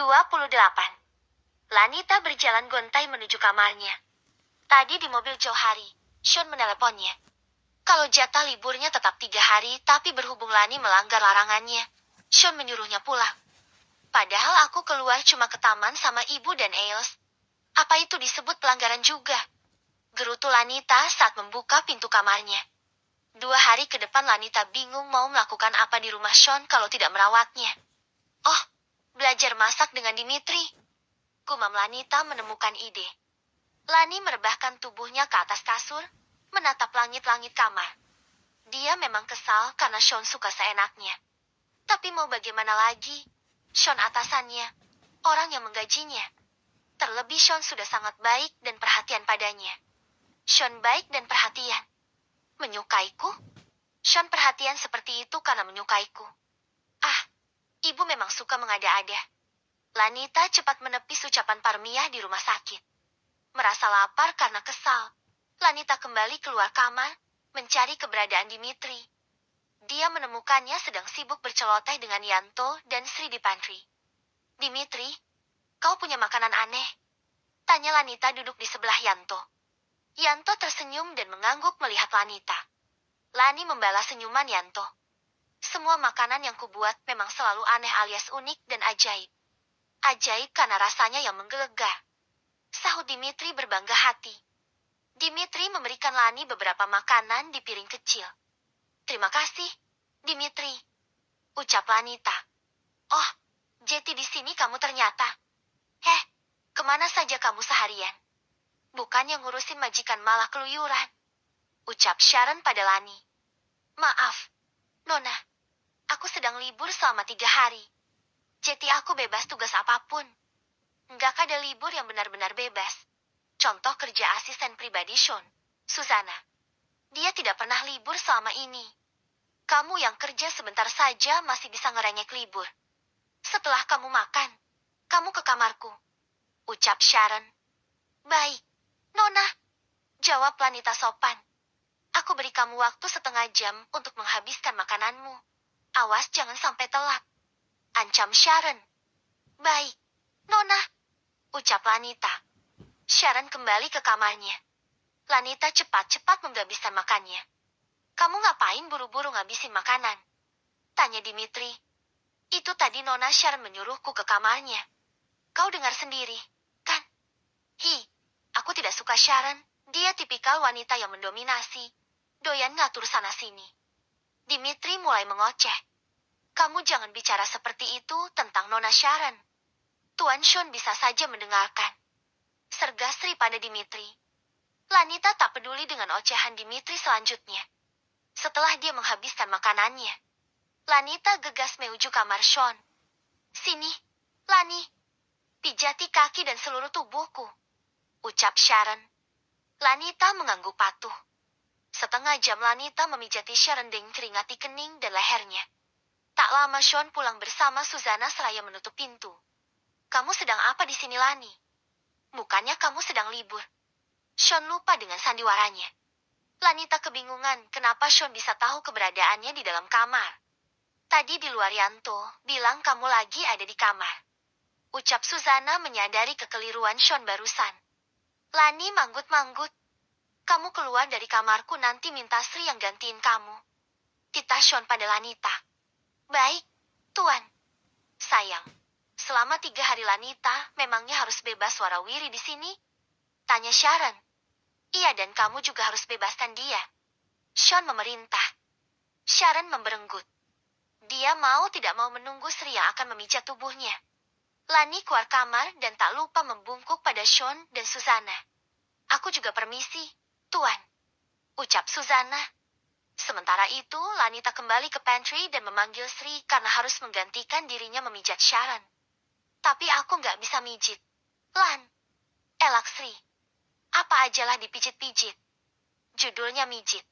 28. Lanita berjalan gontai menuju kamarnya. Tadi di mobil jauh hari, Sean meneleponnya. Kalau jatah liburnya tetap 3 hari, tapi berhubung Lani melanggar larangannya, Sean menyuruhnya pulang. Padahal aku keluar cuma ke taman sama ibu dan Ailes. Apa itu disebut pelanggaran juga? Gerutu Lanita saat membuka pintu kamarnya. 2 hari ke depan Lanita bingung mau melakukan apa di rumah Sean kalau tidak merawatnya. Oh, belajar masak dengan Dimitri. Gumam Lanita menemukan ide. Lani merebahkan tubuhnya ke atas kasur, menatap langit-langit kamar. Dia memang kesal karena Sean suka seenaknya. Tapi mau bagaimana lagi? Sean atasannya, orang yang menggajinya. Terlebih Sean sudah sangat baik dan perhatian padanya. Sean baik dan perhatian. Menyukaiku? Sean perhatian seperti itu karena menyukaiku. Ah, ibu memang suka mengada-ada. Lanita cepat menepis ucapan Parmiah di rumah sakit. Merasa lapar karena kesal, Lanita kembali keluar kamar, mencari keberadaan Dimitri. Dia menemukannya sedang sibuk berceloteh dengan Yanto dan Sri di pantry. Dimitri, kau punya makanan aneh? Tanya Lanita duduk di sebelah Yanto. Yanto tersenyum dan mengangguk melihat Lanita. Lani membalas senyuman Yanto. Semua makanan yang kubuat memang selalu aneh alias unik dan ajaib. Ajaib karena rasanya yang menggelegar. Sahut Dimitri berbangga hati. Dimitri memberikan Lani beberapa makanan di piring kecil. Terima kasih, Dimitri. Ucap Lanita. Oh, Jeti di sini kamu ternyata. Kemana saja kamu seharian? Bukannya ngurusin majikan malah keluyuran. Ucap Sharon pada Lani. Maaf, Nona. Aku sedang libur selama 3 hari. Jeti aku bebas tugas apapun. Enggak ada libur yang benar-benar bebas. Contoh kerja asisten pribadi Sean, Susana. Dia tidak pernah libur selama ini. Kamu yang kerja sebentar saja masih bisa ngerengek libur. Setelah kamu makan, kamu ke kamarku. Ucap Sharon. Baik, Nona. Jawab Lanita sopan. Aku beri kamu waktu setengah jam untuk menghabiskan makananmu. Awas jangan sampai telat. Ancam Sharon. Baik, Nona. Ucap Lanita. Sharon kembali ke kamarnya. Lanita cepat-cepat menghabiskan makannya. Kamu ngapain buru-buru ngabisin makanan? Tanya Dimitri. Itu tadi Nona Sharon menyuruhku ke kamarnya. Kau dengar sendiri, kan? Aku tidak suka Sharon. Dia tipikal wanita yang mendominasi. Doyan ngatur sana-sini. Dimitri mulai mengoceh. Kamu jangan bicara seperti itu tentang Nona Sharon. Tuan Sean bisa saja mendengarkan. Sergas Sri pada Dimitri. Lanita tak peduli dengan ocehan Dimitri selanjutnya. Setelah dia menghabiskan makanannya, Lanita gegas menuju kamar Sean. Sini, Lani. Pijati kaki dan seluruh tubuhku. Ucap Sharon. Lanita mengangguk patuh. Setengah jam Lanita memijati Sharon dengan keringat di kening dan lehernya. Tak lama Sean pulang bersama Susana seraya menutup pintu. Kamu sedang apa di sini, Lani? Bukannya kamu sedang libur? Sean lupa dengan sandiwaranya. Lanita kebingungan kenapa Sean bisa tahu keberadaannya di dalam kamar. Tadi di luar Yanto bilang kamu lagi ada di kamar. Ucap Susana menyadari kekeliruan Sean barusan. Lani manggut-manggut. Kamu keluar dari kamarku nanti minta Sri yang gantiin kamu. Titah Sean pada Lanita. Baik, Tuan. Sayang, selama 3 hari Lanita memangnya harus bebas warawiri di sini? Tanya Sharon. Iya dan kamu juga harus bebaskan dia. Sean memerintah. Sharon memberenggut. Dia mau tidak mau menunggu Sri yang akan memijat tubuhnya. Lani keluar kamar dan tak lupa membungkuk pada Sean dan Susana. Aku juga permisi, Tuan. Ucap Susana. Sementara itu, Lanita kembali ke pantry dan memanggil Sri karena harus menggantikan dirinya memijat Sharon. Tapi aku nggak bisa mijit. Lan. Elak Sri. Apa ajalah dipijit-pijit. Judulnya mijit.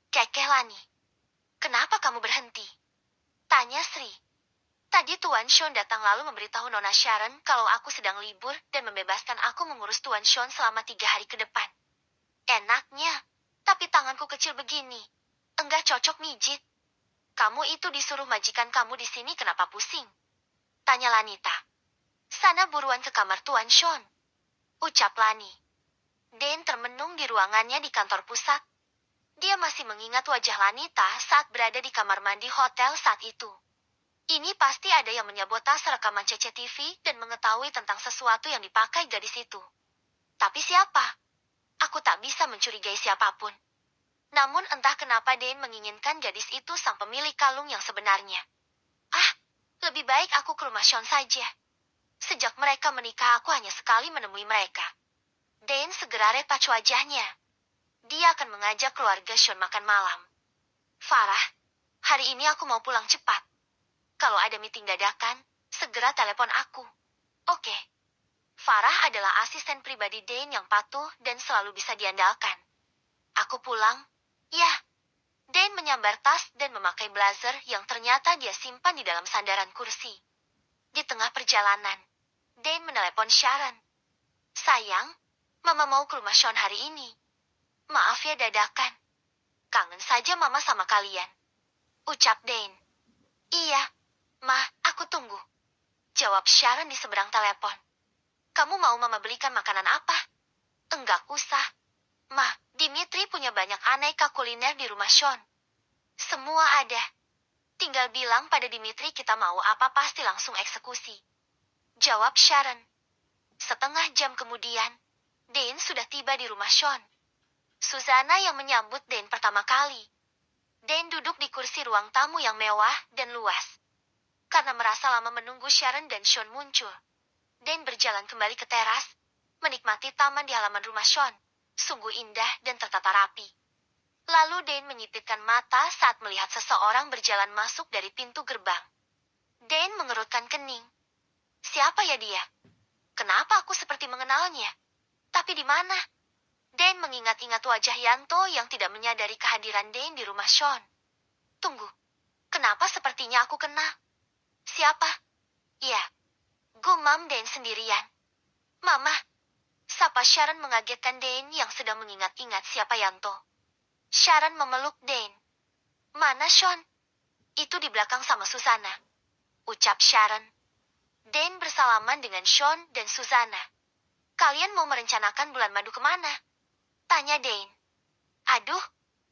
Kekeh Lani. Kenapa kamu berhenti? Tanya Sri. Tadi Tuan Sean datang lalu memberitahu Nona Sharon kalau aku sedang libur dan membebaskan aku mengurus Tuan Sean selama 3 hari ke depan. Enaknya, tapi tanganku kecil begini. Enggak cocok mijit. Kamu itu disuruh majikan kamu di sini kenapa pusing? Tanya Lanita. Sana buruan ke kamar Tuan Sean, ucap Lani. Dane termenung di ruangannya di kantor pusat. Dia masih mengingat wajah Lanita saat berada di kamar mandi hotel saat itu. Ini pasti ada yang menyabotase rekaman CCTV dan mengetahui tentang sesuatu yang dipakai gadis itu. Tapi siapa? Aku tak bisa mencurigai siapapun. Namun entah kenapa Dane menginginkan gadis itu sang pemilik kalung yang sebenarnya. Ah, lebih baik aku ke rumah Sean saja. Sejak mereka menikah aku hanya sekali menemui mereka. Dane segera repac wajahnya. Dia akan mengajak keluarga Sean makan malam. Farah, hari ini aku mau pulang cepat. Kalau ada meeting dadakan, segera telepon aku. Oke. Farah adalah asisten pribadi Dane yang patuh dan selalu bisa diandalkan. Aku pulang? Ya. Dane menyambar tas dan memakai blazer yang ternyata dia simpan di dalam sandaran kursi. Di tengah perjalanan, Dane menelepon Sharon. Sayang, Mama mau ke rumah Sean hari ini. Maaf ya dadakan. Kangen saja Mama sama kalian. Ucap Dane. Iya, Ma, aku tunggu. Jawab Sharon di seberang telepon. Kamu mau Mama belikan makanan apa? Enggak usah. Ma, Dimitri punya banyak aneka kuliner di rumah Sean. Semua ada. Tinggal bilang pada Dimitri kita mau apa pasti langsung eksekusi. Jawab Sharon. Setengah jam kemudian, Dane sudah tiba di rumah Sean. Susana yang menyambut Dane pertama kali. Dane duduk di kursi ruang tamu yang mewah dan luas. Karena merasa lama menunggu Sharon dan Sean muncul, Dane berjalan kembali ke teras, menikmati taman di halaman rumah Sean. Sungguh indah dan tertata rapi. Lalu Dane menyipitkan mata saat melihat seseorang berjalan masuk dari pintu gerbang. Dane mengerutkan kening. Siapa ya dia? Kenapa aku seperti mengenalnya? Tapi di mana? Dane mengingat-ingat wajah Yanto yang tidak menyadari kehadiran Dane di rumah Sean. Tunggu, kenapa sepertinya aku kenal? Siapa? Ya, gumam Dane sendirian. Mama, sapa Sharon mengagetkan Dane yang sedang mengingat-ingat siapa Yanto. Sharon memeluk Dane. Mana Sean? Itu di belakang sama Susana. Ucap Sharon. Dane bersalaman dengan Sean dan Susana. Kalian mau merencanakan bulan madu kemana? Tanya Dane. Aduh,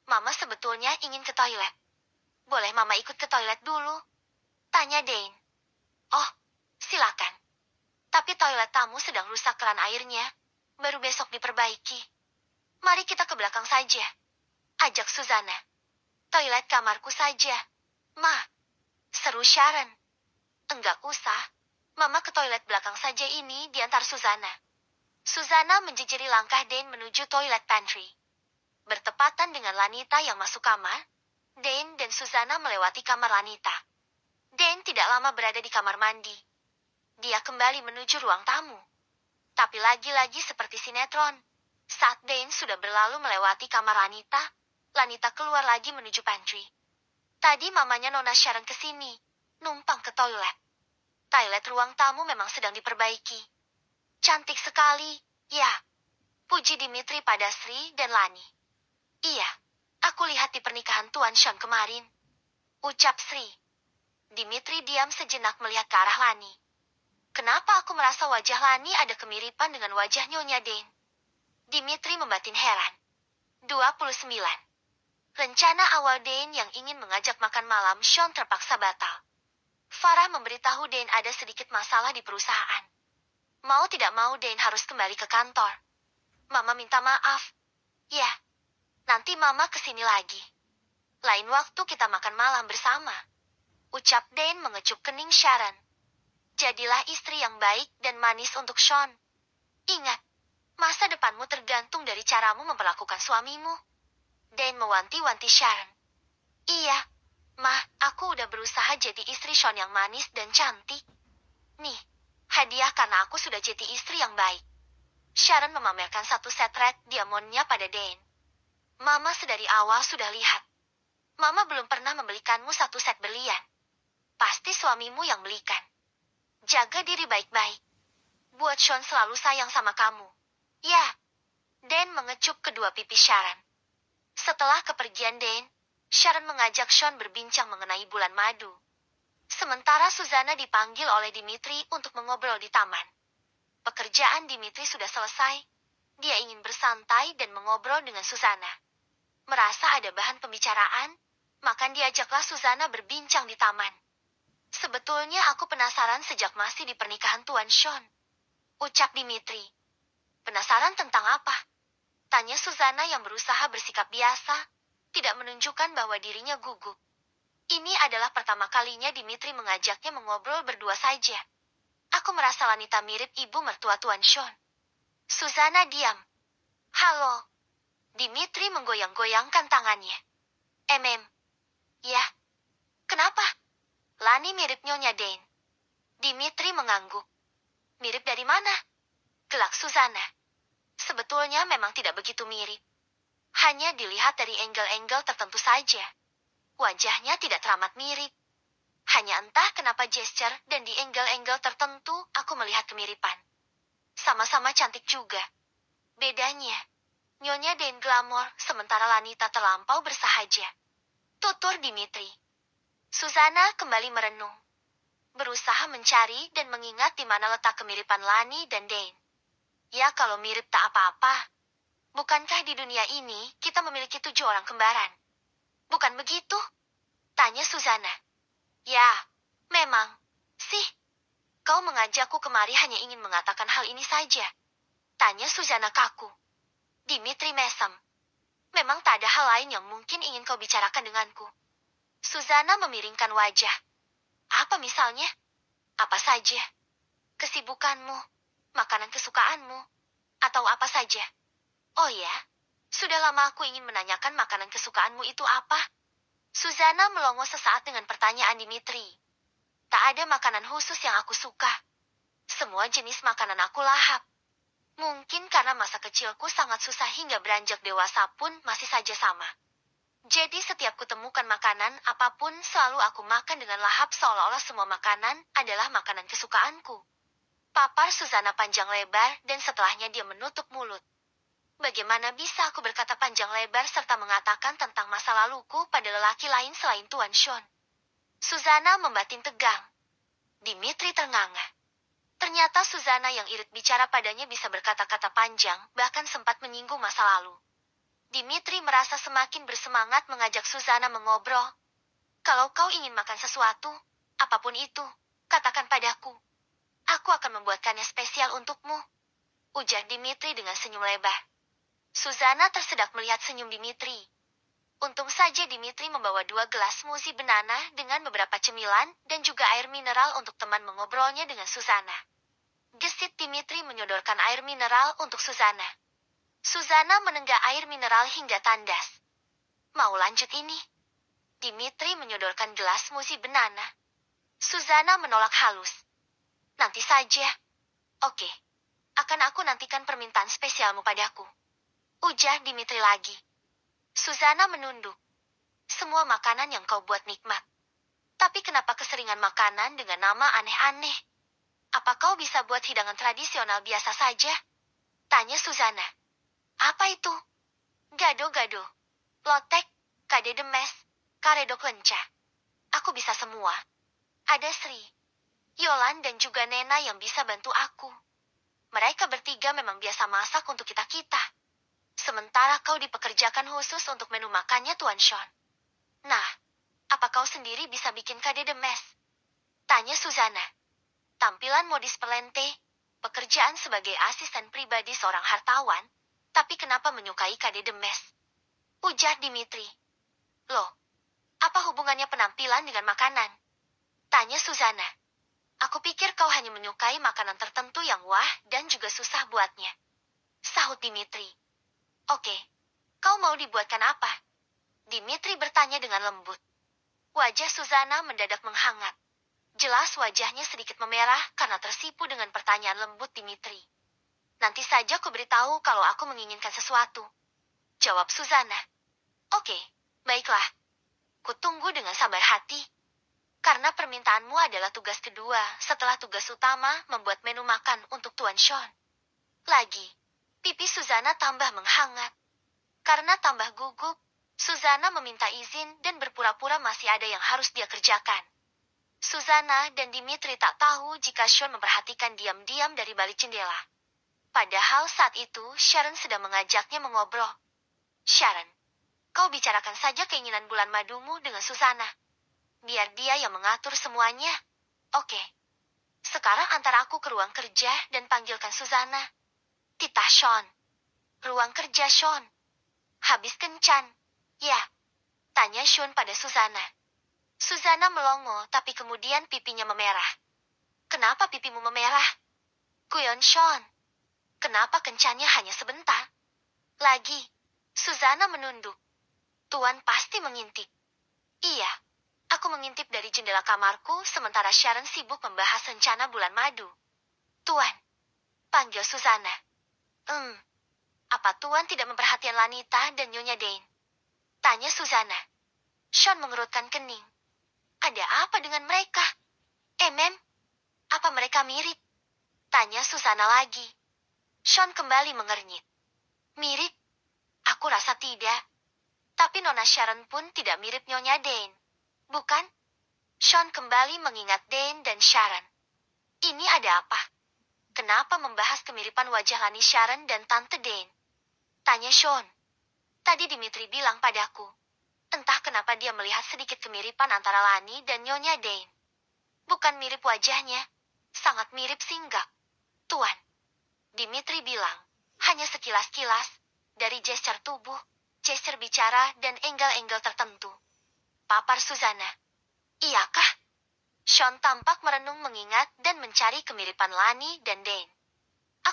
Mama sebetulnya ingin ke toilet. Boleh Mama ikut ke toilet dulu? Tanya Dane. Oh, silakan. Tapi toilet tamu sedang rusak keran airnya. Baru besok diperbaiki. Mari kita ke belakang saja. Ajak Susana. Toilet kamarku saja. Ma, seru Sharon. Enggak usah. Mama ke toilet belakang saja ini diantar Susana. Susana menjejeri langkah Dane menuju toilet pantry. Bertepatan dengan Lanita yang masuk kamar, Dane dan Susana melewati kamar Lanita. Dane tidak lama berada di kamar mandi. Dia kembali menuju ruang tamu. Tapi lagi-lagi seperti sinetron. Saat Dane sudah berlalu melewati kamar Lanita, Lanita keluar lagi menuju pantry. Tadi mamanya Nona Sharon ke sini, numpang ke toilet. Toilet ruang tamu memang sedang diperbaiki. Cantik sekali, ya. Puji Dimitri pada Sri dan Lani. Iya, aku lihat di pernikahan Tuan Sean kemarin. Ucap Sri. Dimitri diam sejenak melihat ke arah Lani. Kenapa aku merasa wajah Lani ada kemiripan dengan wajah Nyonya Dane? Dimitri membatin heran. 29. Rencana awal Dane yang ingin mengajak makan malam Sean terpaksa batal. Farah memberitahu Dane ada sedikit masalah di perusahaan. Mau tidak mau Dane harus kembali ke kantor. Mama minta maaf. Ya, nanti Mama kesini lagi. Lain waktu kita makan malam bersama. Ucap Dane mengecup kening Sharon. Jadilah istri yang baik dan manis untuk Sean. Ingat, masa depanmu tergantung dari caramu memperlakukan suamimu. Dane mewanti-wanti Sharon. Iya, Ma, aku udah berusaha jadi istri Sean yang manis dan cantik. Nih, hadiah karena aku sudah jadi istri yang baik. Sharon memamerkan satu set red diamondnya pada Dane. Mama sedari awal sudah lihat. Mama belum pernah membelikanmu satu set berlian. Pasti suamimu yang belikan. Jaga diri baik-baik. Buat Sean selalu sayang sama kamu. Ya. Dane mengecup kedua pipi Sharon. Setelah kepergian Dane, Sharon mengajak Sean berbincang mengenai bulan madu. Sementara Suzana dipanggil oleh Dimitri untuk mengobrol di taman. Pekerjaan Dimitri sudah selesai. Dia ingin bersantai dan mengobrol dengan Suzana. Merasa ada bahan pembicaraan, maka diajaklah Suzana berbincang di taman. Sebetulnya aku penasaran sejak masih di pernikahan Tuan Sean, ucap Dimitri. Penasaran tentang apa? Tanya Suzana yang berusaha bersikap biasa, tidak menunjukkan bahwa dirinya gugup. Ini adalah pertama kalinya Dimitri mengajaknya mengobrol berdua saja. Aku merasa wanita mirip ibu mertua Tuan Sean. Suzana diam. Halo. Dimitri menggoyang-goyangkan tangannya. Ya. Kenapa? Lani mirip Nyonya Dane. Dimitri mengangguk. Mirip dari mana? Gelak Suzana. Sebetulnya memang tidak begitu mirip. Hanya dilihat dari angle-angle tertentu saja. Wajahnya tidak teramat mirip. Hanya entah kenapa gesture dan di angle-angle tertentu aku melihat kemiripan. Sama-sama cantik juga. Bedanya, Nyonya Dane glamor, sementara Lanita terlampau bersahaja. Tutur Dimitri. Suzana kembali merenung. Berusaha mencari dan mengingat di mana letak kemiripan Lani dan Dane. Ya kalau mirip tak apa-apa. Bukankah di dunia ini kita memiliki 7 orang kembaran? Bukan begitu? Tanya Suzana. Ya, memang. Sih, kau mengajakku kemari hanya ingin mengatakan hal ini saja. Tanya Suzana kaku. Dimitri mesem. Memang tak ada hal lain yang mungkin ingin kau bicarakan denganku. Suzana memiringkan wajah. Apa misalnya? Apa saja? Kesibukanmu, makanan kesukaanmu, atau apa saja? Oh ya, sudah lama aku ingin menanyakan makanan kesukaanmu itu apa? Suzana melongo sesaat dengan pertanyaan Dimitri. Tak ada makanan khusus yang aku suka. Semua jenis makanan aku lahap. Mungkin karena masa kecilku sangat susah hingga beranjak dewasa pun masih saja sama. Jadi setiap kutemukan makanan apapun selalu aku makan dengan lahap seolah-olah semua makanan adalah makanan kesukaanku. Papar Suzana panjang lebar dan setelahnya dia menutup mulut. Bagaimana bisa aku berkata panjang lebar serta mengatakan tentang masa laluku pada lelaki lain selain Tuan Sean? Suzana membatin tegang. Dimitri ternganga. Ternyata Suzana yang irit bicara padanya bisa berkata-kata panjang, bahkan sempat menyinggung masa lalu. Dimitri merasa semakin bersemangat mengajak Suzana mengobrol. Kalau kau ingin makan sesuatu, apapun itu, katakan padaku. Aku akan membuatkannya spesial untukmu. Ujar Dimitri dengan senyum lebar. Suzana tersedak melihat senyum Dimitri. Untung saja Dimitri membawa 2 gelas smoothie banana dengan beberapa cemilan dan juga air mineral untuk teman mengobrolnya dengan Suzana. Gesit Dimitri menyodorkan air mineral untuk Suzana. Suzana menenggak air mineral hingga tandas. Mau lanjut ini? Dimitri menyodorkan gelas smoothie banana. Suzana menolak halus. Nanti saja. Oke. Akan aku nantikan permintaan spesialmu padaku. Ujar Dimitri lagi. Suzana menunduk. Semua makanan yang kau buat nikmat. Tapi kenapa keseringan makanan dengan nama aneh-aneh? Apa kau bisa buat hidangan tradisional biasa saja? Tanya Suzana. Apa itu? Gado-gado, lotek, kade demes, karedok lenca. Aku bisa semua. Ada Sri, Yolan dan juga Nena yang bisa bantu aku. Mereka bertiga memang biasa masak untuk kita-kita. Sementara kau dipekerjakan khusus untuk menu makannya Tuan Sean. Nah, apa kau sendiri bisa bikin kade demes? Tanya Suzana. Tampilan modis perlente, pekerjaan sebagai asisten pribadi seorang hartawan, tapi kenapa menyukai kade demes? Ujar Dimitri. Loh, apa hubungannya penampilan dengan makanan? Tanya Suzana. Aku pikir kau hanya menyukai makanan tertentu yang wah dan juga susah buatnya. Sahut Dimitri. Oke, kau mau dibuatkan apa? Dimitri bertanya dengan lembut. Wajah Suzana mendadak menghangat. Jelas wajahnya sedikit memerah karena tersipu dengan pertanyaan lembut Dimitri. Nanti saja ku beritahu kalau aku menginginkan sesuatu. Jawab Suzana. Oke, baiklah. Kutunggu dengan sabar hati. Karena permintaanmu adalah tugas kedua setelah tugas utama membuat menu makan untuk Tuan Sean. Lagi, pipi Suzana tambah menghangat. Karena tambah gugup, Suzana meminta izin dan berpura-pura masih ada yang harus dia kerjakan. Susanna dan Dimitri tak tahu jika Sean memperhatikan diam-diam dari balik jendela. Padahal saat itu Sharon sedang mengajaknya mengobrol. Sharon, kau bicarakan saja keinginan bulan madumu dengan Susanna. Biar dia yang mengatur semuanya. Oke. Sekarang antar aku ke ruang kerja dan panggilkan Susanna. Titah Sean. Ruang kerja Sean. Habis kencan. Ya. Tanya Sean pada Susanna. Susanna melongo tapi kemudian pipinya memerah. Kenapa pipimu memerah? Guyon Sean. Kenapa kencannya hanya sebentar? Lagi. Susanna menunduk. Tuan pasti mengintip. Iya. Aku mengintip dari jendela kamarku sementara Sharon sibuk membahas rencana bulan madu. Tuan. Panggil Susanna. Apa Tuan tidak memperhatikan Lanita dan Nyonya Dane? Tanya Susanna. Sean mengerutkan kening. Ada apa dengan mereka? Mem, apa mereka mirip? Tanya Susanna lagi. Sean kembali mengernyit. Mirip? Aku rasa tidak. Tapi Nona Sharon pun tidak mirip Nyonya Dane. Bukan? Sean kembali mengingat Dane dan Sharon. Ini ada apa? Kenapa membahas kemiripan wajah Lani Sharon dan Tante Dane? Tanya Sean. Tadi Dimitri bilang padaku. Entah kenapa dia melihat sedikit kemiripan antara Lani dan Nyonya Dane. Bukan mirip wajahnya. Sangat mirip singgah. Tuan. Dimitri bilang. Hanya sekilas-kilas. Dari gesture tubuh, gesture bicara, dan angle-angle tertentu. Papar Susanna. Iyakah? Sean tampak merenung mengingat dan mencari kemiripan Lani dan Dane.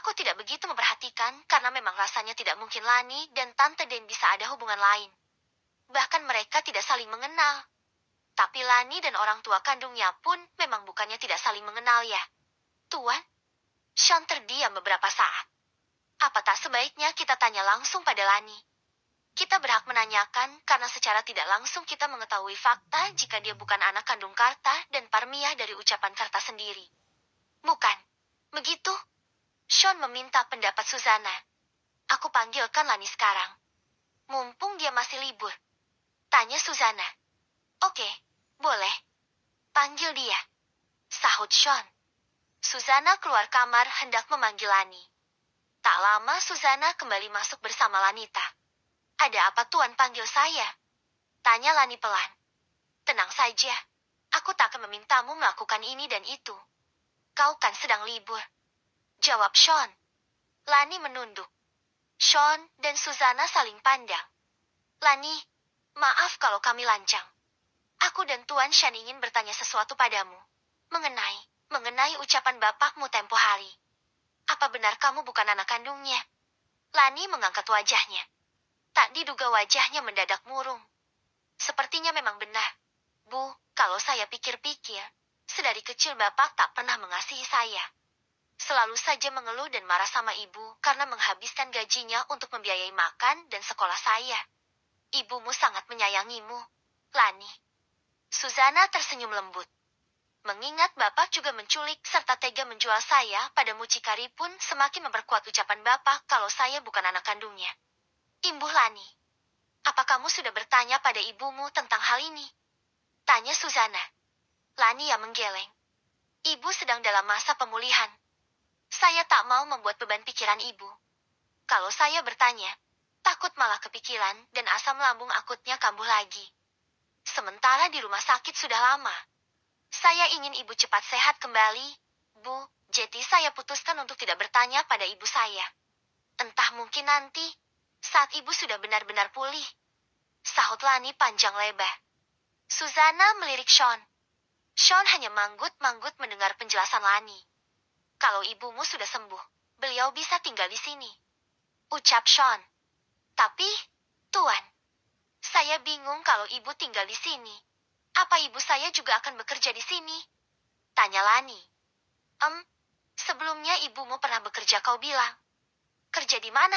Aku tidak begitu memperhatikan karena memang rasanya tidak mungkin Lani dan Tante Dane bisa ada hubungan lain. Bahkan mereka tidak saling mengenal. Tapi Lani dan orang tua kandungnya pun memang bukannya tidak saling mengenal ya. Tuan? Sean terdiam beberapa saat. Apa tak sebaiknya kita tanya langsung pada Lani? Kita berhak menanyakan karena secara tidak langsung kita mengetahui fakta jika dia bukan anak kandung Karta dan Parmiah dari ucapan Karta sendiri. Bukan. Begitu? Sean meminta pendapat Susanna. Aku panggilkan Lani sekarang. Mumpung dia masih libur. Tanya Susanna. Oke, boleh. Panggil dia. Sahut Sean. Susanna keluar kamar hendak memanggil Lani. Tak lama Susanna kembali masuk bersama Lanita. Ada apa Tuan panggil saya? Tanya Lani pelan. Tenang saja. Aku tak akan memintamu melakukan ini dan itu. Kau kan sedang libur. Jawab Sean. Lani menunduk. Sean dan Susanna saling pandang. Lani, maaf kalau kami lancang. Aku dan Tuan Sean ingin bertanya sesuatu padamu. Mengenai ucapan bapakmu tempo hari. Apa benar kamu bukan anak kandungnya? Lani mengangkat wajahnya. Tak diduga wajahnya mendadak murung. Sepertinya memang benar. Bu, kalau saya pikir-pikir, sedari kecil bapak tak pernah mengasihi saya. Selalu saja mengeluh dan marah sama ibu karena menghabiskan gajinya untuk membiayai makan dan sekolah saya. Ibumu sangat menyayangimu, Lani. Susanna tersenyum lembut. Mengingat bapak juga menculik serta tega menjual saya pada mucikari pun semakin memperkuat ucapan bapak kalau saya bukan anak kandungnya. Imbuh Lani. Apa kamu sudah bertanya pada ibumu tentang hal ini? Tanya Susanna. Lani yang menggeleng. Ibu sedang dalam masa pemulihan. Saya tak mau membuat beban pikiran ibu. Kalau saya bertanya, takut malah kepikiran dan asam lambung akutnya kambuh lagi. Sementara di rumah sakit sudah lama. Saya ingin ibu cepat sehat kembali, Bu. Jadi saya putuskan untuk tidak bertanya pada ibu saya. Entah mungkin nanti, saat ibu sudah benar-benar pulih. Sahut Lani panjang lebar. Susanna melirik Sean. Sean hanya manggut-manggut mendengar penjelasan Lani. Kalau ibumu sudah sembuh, beliau bisa tinggal di sini. Ucap Sean. Tapi, Tuan, saya bingung kalau ibu tinggal di sini. Apa ibu saya juga akan bekerja di sini? Tanya Lani. Sebelumnya ibumu pernah bekerja kau bilang. Kerja di mana?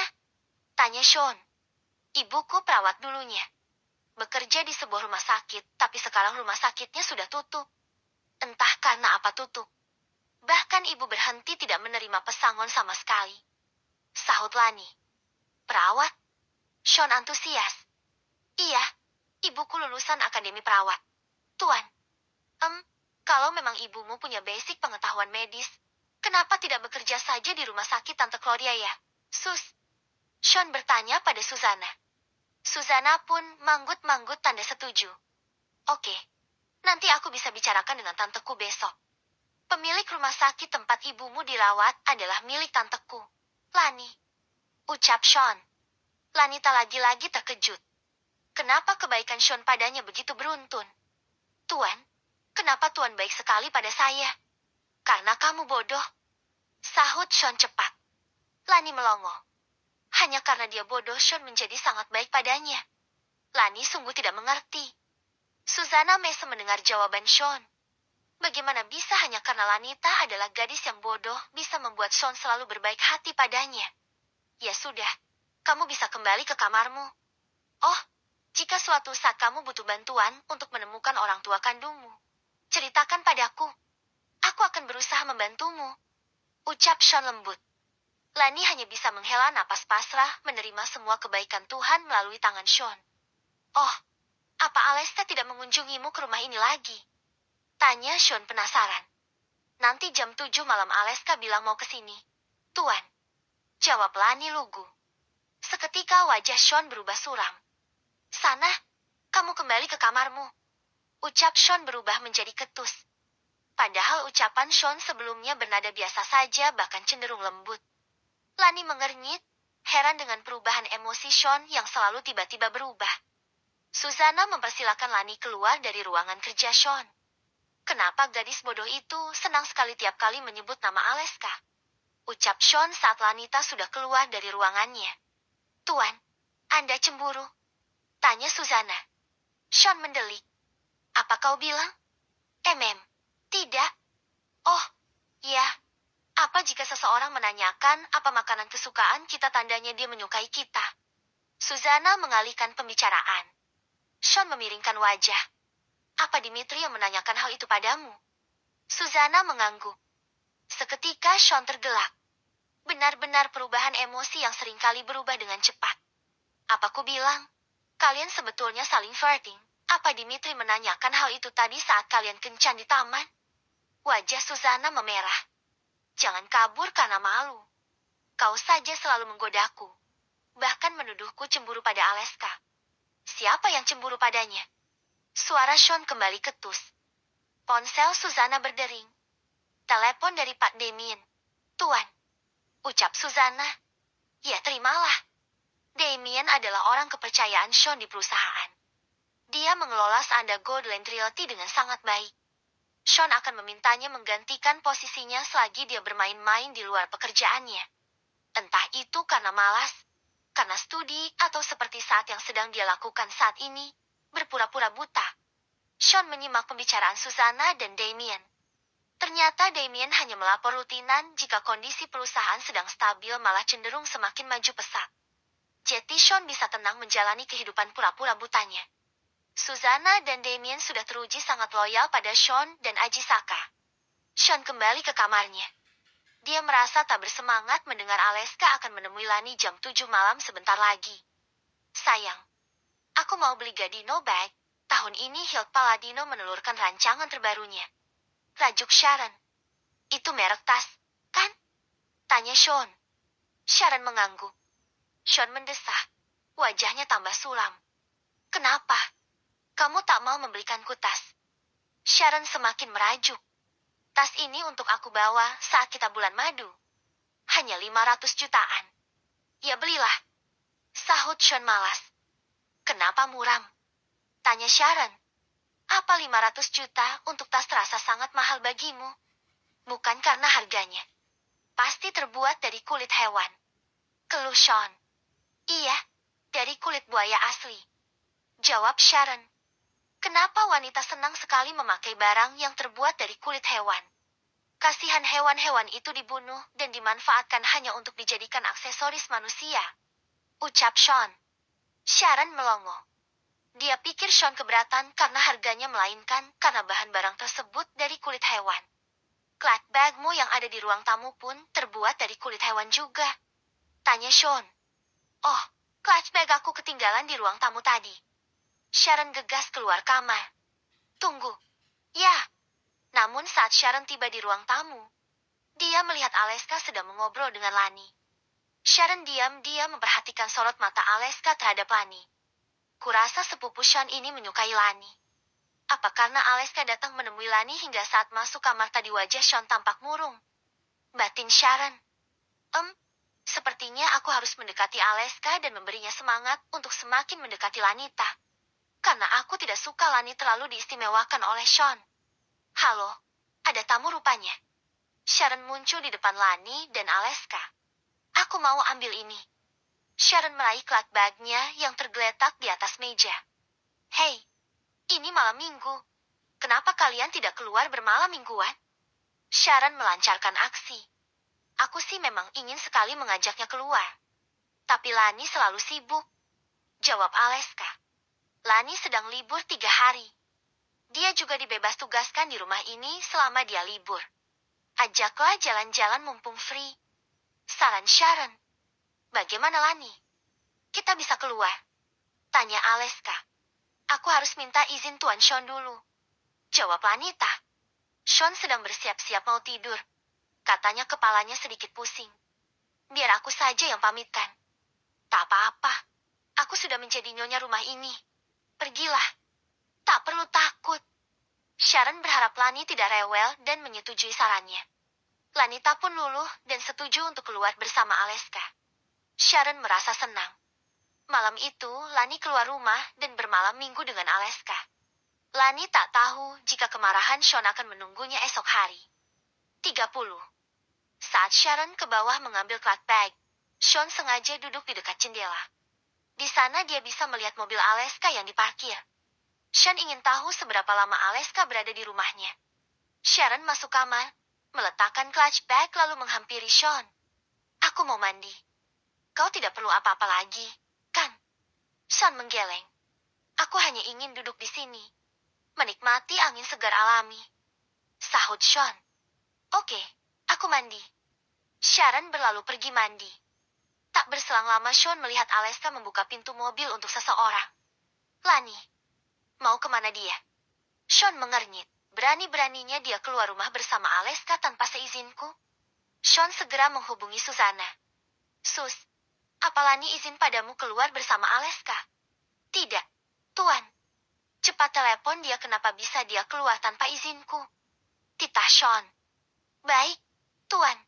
Tanya Sean. Ibuku perawat dulunya. Bekerja di sebuah rumah sakit, tapi sekarang rumah sakitnya sudah tutup. Entah karena apa tutup. Bahkan ibu berhenti tidak menerima pesangon sama sekali. Sahut Lani. Perawat? Sean antusias. Iya, ibuku lulusan akademi perawat. Tuan, Kalau memang ibumu punya basic pengetahuan medis, kenapa tidak bekerja saja di rumah sakit Tante Claudia ya? Sean bertanya pada Susana. Susana pun manggut-manggut tanda setuju. Oke, nanti aku bisa bicarakan dengan tanteku besok. Pemilik rumah sakit tempat ibumu dirawat adalah milik tanteku, Lani. Ucap Sean. Lanita lagi-lagi terkejut. Kenapa kebaikan Sean padanya begitu beruntun? Tuan, kenapa Tuan baik sekali pada saya? Karena kamu bodoh. Sahut Sean cepat. Lani melongo. Hanya karena dia bodoh, Sean menjadi sangat baik padanya. Lani sungguh tidak mengerti. Susana mesem mendengar jawaban Sean. Bagaimana bisa hanya karena Lanita adalah gadis yang bodoh bisa membuat Sean selalu berbaik hati padanya? Ya sudah, kamu bisa kembali ke kamarmu. Oh, jika suatu saat kamu butuh bantuan untuk menemukan orang tua kandungmu, ceritakan padaku. Aku akan berusaha membantumu. Ucap Sean lembut. Lani hanya bisa menghela napas pasrah menerima semua kebaikan Tuhan melalui tangan Sean. Oh, apa Alesta tidak mengunjungimu ke rumah ini lagi? Tanya Sean penasaran. Nanti jam 7 malam Aleska bilang mau ke sini. Tuan. Jawab Lani lugu. Seketika wajah Sean berubah suram. Sana, kamu kembali ke kamarmu. Ucap Sean berubah menjadi ketus. Padahal ucapan Sean sebelumnya bernada biasa saja bahkan cenderung lembut. Lani mengernyit, heran dengan perubahan emosi Sean yang selalu tiba-tiba berubah. Susana mempersilakan Lani keluar dari ruangan kerja Sean. Kenapa gadis bodoh itu senang sekali tiap kali menyebut nama Aleska? Ucap Sean saat Lanita sudah keluar dari ruangannya. Tuan, Anda cemburu? Tanya Susana. Sean mendelik. Apa kau bilang? Tidak. Oh, ya. Apa jika seseorang menanyakan apa makanan kesukaan kita tandanya dia menyukai kita? Susana mengalihkan pembicaraan. Sean memiringkan wajah. Apa Dimitri yang menanyakan hal itu padamu? Susana mengangguk. Seketika Sean tergelak. Benar-benar perubahan emosi yang seringkali berubah dengan cepat. Apa ku bilang? Kalian sebetulnya saling flirting. Apa Dimitri menanyakan hal itu tadi saat kalian kencan di taman? Wajah Susana memerah. Jangan kabur karena malu. Kau saja selalu menggodaku. Bahkan menuduhku cemburu pada Aleska. Siapa yang cemburu padanya? Suara Sean kembali ketus. Ponsel Susana berdering. Telepon dari Pak Damien. Tuan. Ucap Susana. Ya terimalah. Damien adalah orang kepercayaan Sean di perusahaan. Dia mengelola Sanda Goldland Realty dengan sangat baik. Sean akan memintanya menggantikan posisinya selagi dia bermain-main di luar pekerjaannya. Entah itu karena malas, karena studi, atau seperti saat yang sedang dia lakukan saat ini, berpura-pura buta. Sean menyimak pembicaraan Susana dan Damien. Ternyata Damien hanya melapor rutinan jika kondisi perusahaan sedang stabil malah cenderung semakin maju pesat. Jadi Sean bisa tenang menjalani kehidupan pura-pura butanya. Susana dan Damien sudah teruji sangat loyal pada Sean dan Ajisaka. Sean kembali ke kamarnya. Dia merasa tak bersemangat mendengar Aleska akan menemui Lani jam 7 malam sebentar lagi. Sayang, aku mau beli Gadino bag. Tahun ini Hilt Paladino menelurkan rancangan terbarunya. Rajuk Sharon. Itu merek tas, kan? Tanya Sean. Sharon mengangguk. Sean mendesah. Wajahnya tambah suram. Kenapa? Kamu tak mau membelikanku tas? Sharon semakin merajuk. Tas ini untuk aku bawa saat kita bulan madu. Hanya 500 jutaan. Ya belilah. Sahut Sean malas. Kenapa muram? Tanya Sharon. Apa 500 juta untuk tas terasa sangat mahal bagimu? Bukan karena harganya. Pasti terbuat dari kulit hewan. Keluh Sean. Iya, dari kulit buaya asli. Jawab Sharon. Kenapa wanita senang sekali memakai barang yang terbuat dari kulit hewan? Kasihan hewan-hewan itu dibunuh dan dimanfaatkan hanya untuk dijadikan aksesoris manusia. Ucap Sean. Sharon melongo. Dia pikir Sean keberatan karena harganya melainkan karena bahan barang tersebut dari kulit hewan. Cloth bagmu yang ada di ruang tamu pun terbuat dari kulit hewan juga. Tanya Sean. Oh, clutch bag aku ketinggalan di ruang tamu tadi. Sharon gegas keluar kamar. Tunggu. Ya. Namun saat Sharon tiba di ruang tamu, dia melihat Aleska sedang mengobrol dengan Lani. Sharon diam-diam memperhatikan sorot mata Aleska terhadap Lani. Kurasa sepupu Sean ini menyukai Lani. Apa karena Aleska datang menemui Lani hingga saat masuk kamar tadi wajah Sean tampak murung? Batin Sharon. Sepertinya aku harus mendekati Aleska dan memberinya semangat untuk semakin mendekati Lanita. Karena aku tidak suka Lani terlalu diistimewakan oleh Sean. Halo, ada tamu rupanya. Sharon muncul di depan Lani dan Aleska. Aku mau ambil ini. Sharon meraih clutch bag-nya yang tergeletak di atas meja. Hei, ini malam minggu. Kenapa kalian tidak keluar bermalam mingguan? Sharon melancarkan aksi. Aku sih memang ingin sekali mengajaknya keluar. Tapi Lani selalu sibuk. Jawab Aleska. Lani sedang libur 3 hari. Dia juga dibebas tugaskan di rumah ini selama dia libur. Ajaklah jalan-jalan mumpung free. Saran Sharon. Bagaimana Lani? Kita bisa keluar? Tanya Aleska. Aku harus minta izin Tuan Sean dulu. Jawab Lanita. Sean sedang bersiap-siap mau tidur. Katanya kepalanya sedikit pusing. Biar aku saja yang pamitkan. Tak apa-apa. Aku sudah menjadi nyonya rumah ini. Pergilah. Tak perlu takut. Sharon berharap Lani tidak rewel dan menyetujui sarannya. Lanita pun luluh dan setuju untuk keluar bersama Aleska. Sharon merasa senang. Malam itu, Lani keluar rumah dan bermalam minggu dengan Aleska. Lani tak tahu jika kemarahan Sean akan menunggunya esok hari. 30. Saat Sharon ke bawah mengambil clutch bag, Sean sengaja duduk di dekat jendela. Di sana dia bisa melihat mobil Aleska yang diparkir. Sean ingin tahu seberapa lama Aleska berada di rumahnya. Sharon masuk kamar, meletakkan clutch bag lalu menghampiri Sean. Aku mau mandi. Kau tidak perlu apa-apa lagi, kan? Sean menggeleng. Aku hanya ingin duduk di sini, menikmati angin segar alami. Sahut Sean. Oke, aku mandi. Sharon berlalu pergi mandi. Tak berselang lama Sean melihat Aleska membuka pintu mobil untuk seseorang. Lani. Mau kemana dia? Sean mengernyit. Berani-beraninya dia keluar rumah bersama Aleska tanpa seizinku. Sean segera menghubungi Susana. Sus, apa Lani izin padamu keluar bersama Aleska? Tidak, Tuan. Cepat telepon dia kenapa bisa dia keluar tanpa izinku. Titah Sean. Baik, Tuan.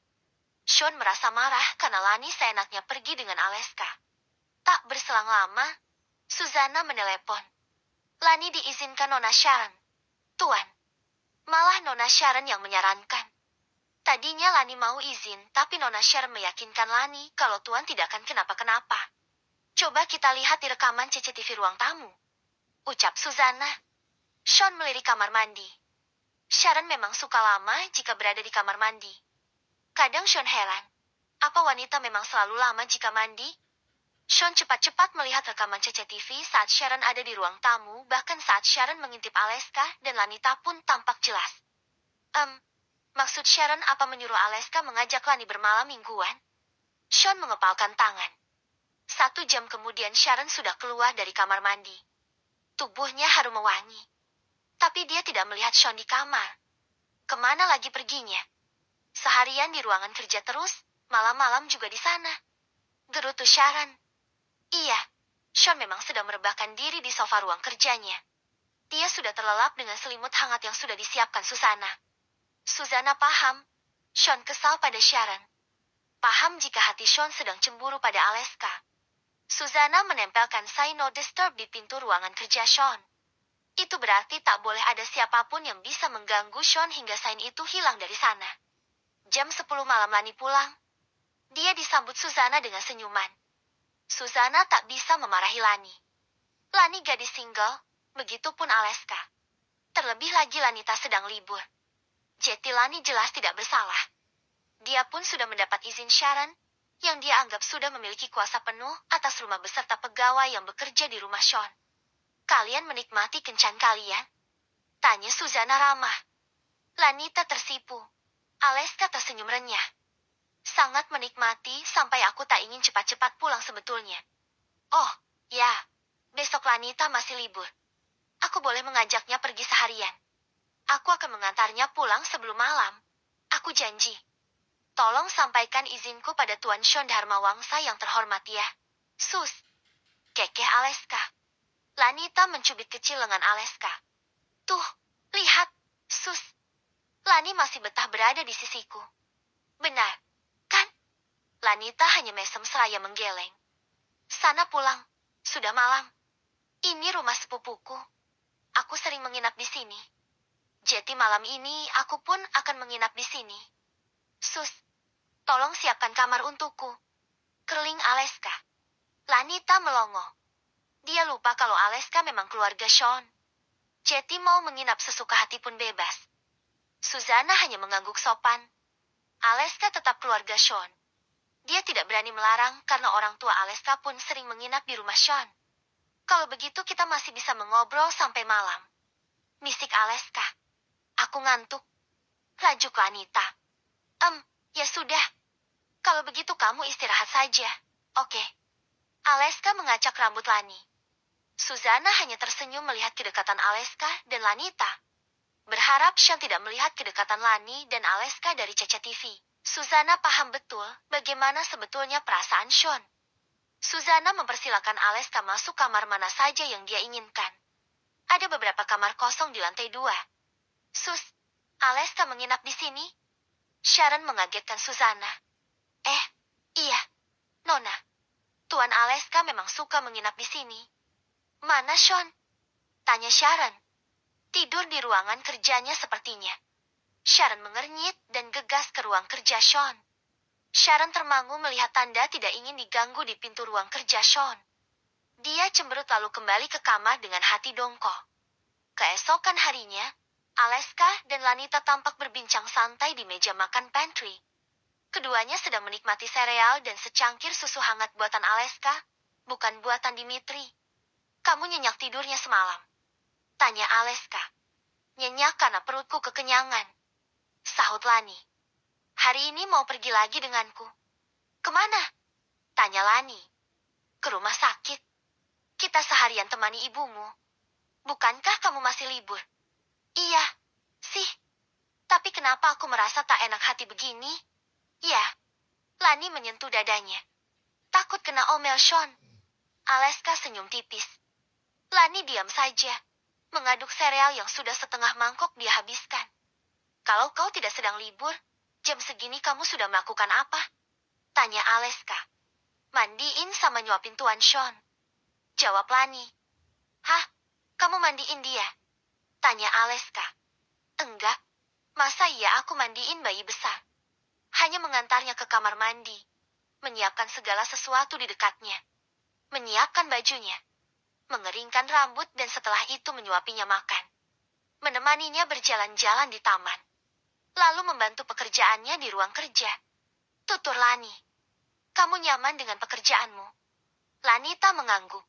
Sean merasa marah karena Lani seenaknya pergi dengan Aleska. Tak berselang lama, Susana menelepon. Lani diizinkan Nona Sharon. Tuan. Malah Nona Sharon yang menyarankan. Tadinya Lani mau izin, tapi Nona Sharon meyakinkan Lani kalau Tuan tidak akan kenapa-kenapa. Coba kita lihat di rekaman CCTV ruang tamu. Ucap Susana. Sean melirik kamar mandi. Sharon memang suka lama jika berada di kamar mandi. Kadang Sean heran. Apa wanita memang selalu lama jika mandi? Sean cepat-cepat melihat rekaman CCTV saat Sharon ada di ruang tamu, bahkan saat Sharon mengintip Aleska dan Lanita pun tampak jelas. Maksud Sharon apa menyuruh Aleska mengajak Lani bermalam mingguan? Sean mengepalkan tangan. 1 jam kemudian Sharon sudah keluar dari kamar mandi. Tubuhnya harum mewangi. Tapi dia tidak melihat Sean di kamar. Kemana lagi perginya? Seharian di ruangan kerja terus, malam-malam juga di sana. Gerutu Sharon. Iya, Sean memang sedang merebahkan diri di sofa ruang kerjanya. Dia sudah terlelap dengan selimut hangat yang sudah disiapkan Susana. Susana paham. Sean kesal pada Sharon. Paham jika hati Sean sedang cemburu pada Aleska. Susana menempelkan sign no disturb di pintu ruangan kerja Sean. Itu berarti tak boleh ada siapapun yang bisa mengganggu Sean hingga sign itu hilang dari sana. Jam 10 malam Lani pulang. Dia disambut Susana dengan senyuman. Susana tak bisa memarahi Lani. Lani gadis single, begitupun Aleska. Terlebih lagi Lanita sedang libur. Jadi Lani jelas tidak bersalah. Dia pun sudah mendapat izin Sharon, yang dia anggap sudah memiliki kuasa penuh atas rumah beserta pegawai yang bekerja di rumah Sean. Kalian menikmati kencan kalian? Tanya Susana ramah. Lanita tersipu. Aleska tersenyum renyah. Sangat menikmati sampai aku tak ingin cepat-cepat pulang sebetulnya. Oh, ya. Besok Lanita masih libur. Aku boleh mengajaknya pergi seharian. Aku akan mengantarnya pulang sebelum malam. Aku janji. Tolong sampaikan izinku pada Tuan Sean Dharma Wangsa yang terhormat ya. Sus. Kekeh Aleska. Lanita mencubit kecil lengan Aleska. Tuh, lihat, Sus. Lani masih betah berada di sisiku. Benar, kan? Lanita hanya mesem seraya menggeleng. Sana pulang, sudah malam. Ini rumah sepupuku. Aku sering menginap di sini. Jadi malam ini aku pun akan menginap di sini. Sus, tolong siapkan kamar untukku. Kerling Aleska. Lanita melongo. Dia lupa kalau Aleska memang keluarga Sean. Jetty mau menginap sesuka hati pun bebas. Susanna hanya mengangguk sopan. Aleska tetap keluarga Sean. Dia tidak berani melarang karena orang tua Aleska pun sering menginap di rumah Sean. Kalau begitu kita masih bisa mengobrol sampai malam. Misik Aleska. Aku ngantuk. Rajuk Lanita. Ya sudah. Kalau begitu kamu istirahat saja. Oke. Aleska mengacak rambut Lani. Susanna hanya tersenyum melihat kedekatan Aleska dan Lanita. Berharap Sean tidak melihat kedekatan Lani dan Aleska dari CCTV. Susanna paham betul bagaimana sebetulnya perasaan Sean. Susanna mempersilakan Aleska masuk kamar mana saja yang dia inginkan. Ada beberapa kamar kosong di lantai 2. Sus, Aleska menginap di sini? Sharon mengagetkan Susanna. Iya, Nona. Tuan Aleska memang suka menginap di sini. Mana Sean? Tanya Sharon. Tidur di ruangan kerjanya sepertinya. Sharon mengernyit dan gegas ke ruang kerja Sean. Sharon termangu melihat tanda tidak ingin diganggu di pintu ruang kerja Sean. Dia cemberut lalu kembali ke kamar dengan hati dongkol. Keesokan harinya, Aleska dan Lanita tampak berbincang santai di meja makan pantry. Keduanya sedang menikmati sereal dan secangkir susu hangat buatan Aleska, bukan buatan Dimitri. Kamu nyenyak tidurnya semalam? Tanya Aleska. Nyenyak karena perutku kekenyangan. Sahut Lani. Hari ini mau pergi lagi denganku. Kemana? Tanya Lani. Ke rumah sakit. Kita seharian temani ibumu. Bukankah kamu masih libur? Iya, sih. Tapi kenapa aku merasa tak enak hati begini? Ya, Lani menyentuh dadanya. Takut kena omel Sean. Aleska senyum tipis. Lani diam saja. Mengaduk sereal yang sudah setengah mangkok dia habiskan. Kalau kau tidak sedang libur, jam segini kamu sudah melakukan apa? Tanya Aleska. Mandiin sama nyuapin Tuan Sean. Jawab Lani. Hah? Kamu mandiin dia? Tanya Aleska. Enggak. Masa iya aku mandiin bayi besar? Hanya mengantarnya ke kamar mandi. Menyiapkan segala sesuatu di dekatnya. Menyiapkan bajunya. Mengeringkan rambut dan setelah itu menyuapinya makan. Menemaninya berjalan-jalan di taman. Lalu membantu pekerjaannya di ruang kerja. Tutur Lani. Kamu nyaman dengan pekerjaanmu? Lanita mengangguk.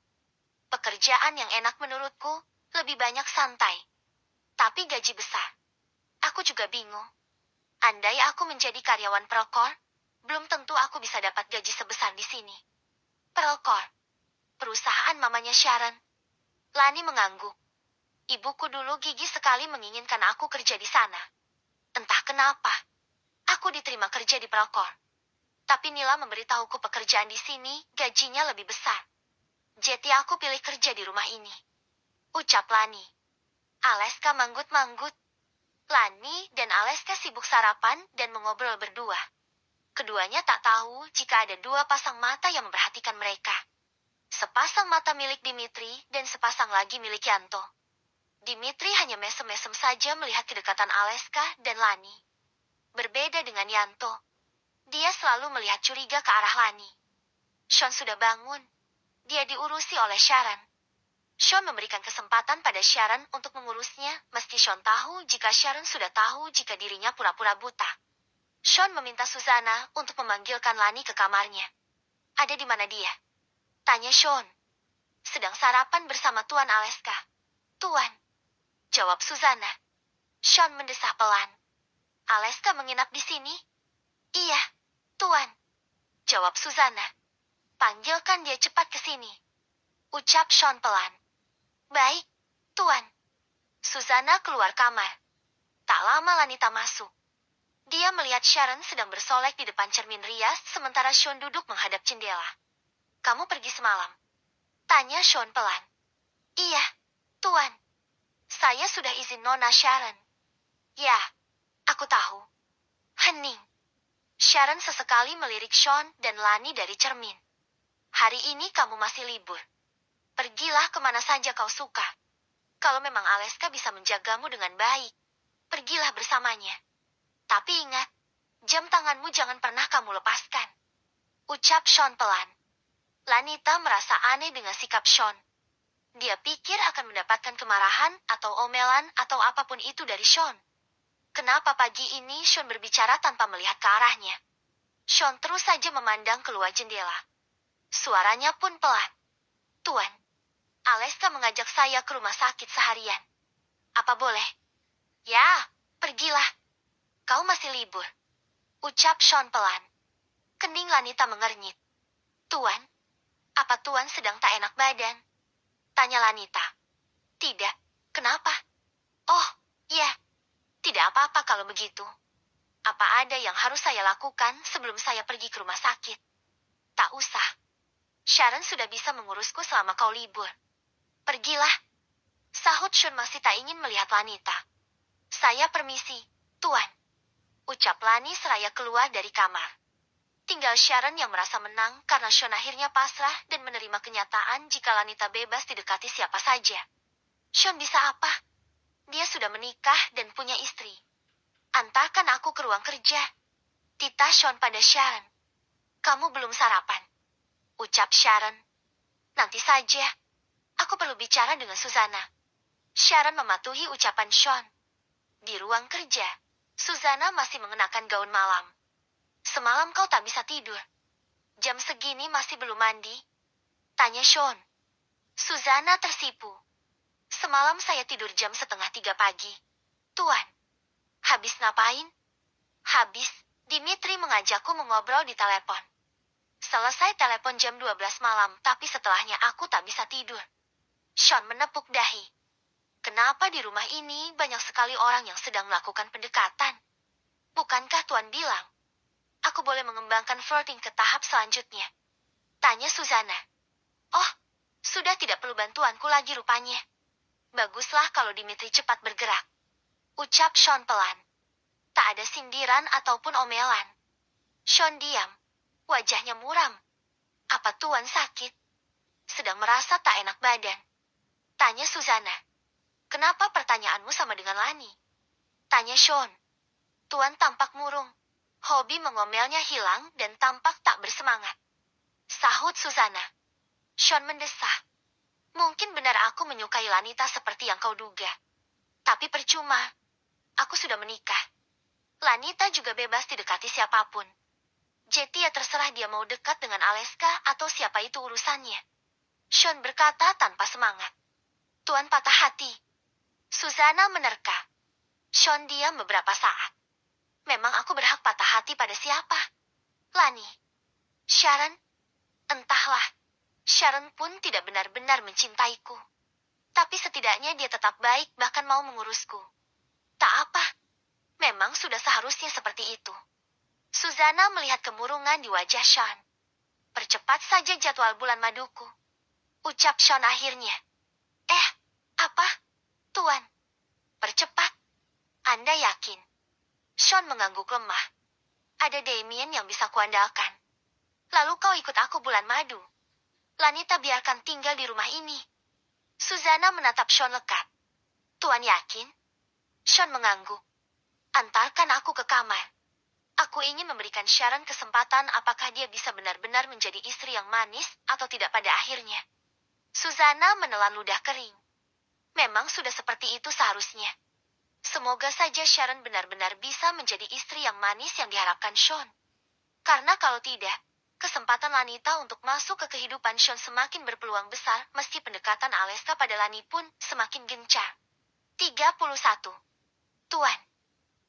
Pekerjaan yang enak menurutku, lebih banyak santai. Tapi gaji besar. Aku juga bingung. Andai aku menjadi karyawan Procore, belum tentu aku bisa dapat gaji sebesar di sini. Procore. Perusahaan mamanya Sharon. Lani mengangguk. Ibuku dulu gigih sekali menginginkan aku kerja di sana. Entah kenapa. Aku diterima kerja di Procore. Tapi Nila memberitahuku pekerjaan di sini gajinya lebih besar. Jadi aku pilih kerja di rumah ini. Ucap Lani. Aleska manggut-manggut. Lani dan Aleska sibuk sarapan dan mengobrol berdua. Keduanya tak tahu jika ada dua pasang mata yang memperhatikan mereka. Sepasang mata milik Dimitri dan sepasang lagi milik Yanto. Dimitri hanya mesem-mesem saja melihat kedekatan Aleska dan Lani. Berbeda dengan Yanto. Dia selalu melihat curiga ke arah Lani. Sean sudah bangun. Dia diurusi oleh Sharon. Sean memberikan kesempatan pada Sharon untuk mengurusnya, meski Sean tahu jika Sharon sudah tahu jika dirinya pura-pura buta. Sean meminta Susanna untuk memanggilkan Lani ke kamarnya. Ada di mana dia? Tanya Sean. Sedang sarapan bersama Tuan Aleska. Tuan. Jawab Susanna. Sean mendesah pelan. Aleska menginap di sini? Iya, Tuan. Jawab Susanna. Panggilkan dia cepat ke sini. Ucap Sean pelan. Baik, Tuan. Susanna keluar kamar. Tak lama Lanita masuk. Dia melihat Sharon sedang bersolek di depan cermin rias, sementara Sean duduk menghadap jendela. "Kamu pergi semalam?" tanya Sean pelan. "Iya, Tuan. Saya sudah izin Nona Sharon." "Ya, aku tahu." Hening. Sharon sesekali melirik Sean dan Lani dari cermin. "Hari ini kamu masih libur. Pergilah kemana saja kau suka. Kalau memang Aleska bisa menjagamu dengan baik, pergilah bersamanya. Tapi ingat, jam tanganmu jangan pernah kamu lepaskan," ucap Sean pelan. Lanita merasa aneh dengan sikap Sean. Dia pikir akan mendapatkan kemarahan atau omelan atau apapun itu dari Sean. Kenapa pagi ini Sean berbicara tanpa melihat ke arahnya? Sean terus saja memandang keluar jendela. Suaranya pun pelan. "Tuan, Aleska mengajak saya ke rumah sakit seharian. Apa boleh?" "Ya, pergilah. Kau masih libur," ucap Sean pelan. Kening Lanita mengernyit. "Tuan, apa Tuan sedang tak enak badan?" tanya Lanita. "Tidak, kenapa?" "Oh, ya, tidak apa-apa kalau begitu. Apa ada yang harus saya lakukan sebelum saya pergi ke rumah sakit?" "Tak usah. Sharon sudah bisa mengurusku selama kau libur. Pergilah," sahut Sean masih tak ingin melihat Lanita. "Saya permisi, Tuan," ucap Lani seraya keluar dari kamar. Tinggal Sharon yang merasa menang karena Sean akhirnya pasrah dan menerima kenyataan jika Lanita bebas didekati siapa saja. Sean bisa apa? Dia sudah menikah dan punya istri. "Antarkan aku ke ruang kerja," titah Sean pada Sharon. "Kamu belum sarapan," ucap Sharon. "Nanti saja. Aku perlu bicara dengan Susana." Sharon mematuhi ucapan Sean. Di ruang kerja, Susana masih mengenakan gaun malam. "Semalam kau tak bisa tidur. Jam segini masih belum mandi?" tanya Sean. Susana tersipu. "Semalam saya tidur jam 2:30 pagi, Tuan." "Habis ngapain?" "Habis, Dimitri mengajakku mengobrol di telepon. Selesai telepon jam 12 malam, tapi setelahnya aku tak bisa tidur." Sean menepuk dahi. "Kenapa di rumah ini banyak sekali orang yang sedang melakukan pendekatan? Bukankah Tuan bilang aku boleh mengembangkan flirting ke tahap selanjutnya?" tanya Susana. "Oh, sudah tidak perlu bantuanku lagi rupanya. Baguslah kalau Dimitri cepat bergerak," ucap Sean pelan. Tak ada sindiran ataupun omelan. Sean diam. Wajahnya muram. "Apa Tuan sakit? Sedang merasa tak enak badan?" tanya Susana. "Kenapa pertanyaanmu sama dengan Lani?" tanya Sean. Tuan tampak murung. Hobi mengomelnya hilang dan tampak tak bersemangat, sahut Susana. Sean mendesah. "Mungkin benar aku menyukai Lanita seperti yang kau duga. Tapi percuma. Aku sudah menikah. Lanita juga bebas didekati siapapun. Jadi ya terserah dia mau dekat dengan Aleska atau siapa itu urusannya." Sean berkata tanpa semangat. "Tuan patah hati." Susana menerka. Sean diam beberapa saat. "Memang aku berhak patah hati pada siapa? Lani? Sharon? Entahlah. Sharon pun tidak benar-benar mencintaiku. Tapi setidaknya dia tetap baik bahkan mau mengurusku. Tak apa. Memang sudah seharusnya seperti itu." Susana melihat kemurungan di wajah Sean. "Percepat saja jadwal bulan maduku," ucap Sean akhirnya. Apa? Tuan, percepat. Anda yakin?" Sean mengangguk lemah. "Ada Damien yang bisa kuandalkan. Lalu kau ikut aku bulan madu. Lanita biarkan tinggal di rumah ini." Susana menatap Sean lekat. "Tuan yakin?" Sean mengangguk. "Antarkan aku ke kamar. Aku ingin memberikan Sharon kesempatan apakah dia bisa benar-benar menjadi istri yang manis atau tidak pada akhirnya." Susana menelan ludah kering. Memang sudah seperti itu seharusnya. Semoga saja Sharon benar-benar bisa menjadi istri yang manis yang diharapkan Sean. Karena kalau tidak, kesempatan Lanita untuk masuk ke kehidupan Sean semakin berpeluang besar meski pendekatan Aleska pada Lani pun semakin gencar. 31. "Tuan,"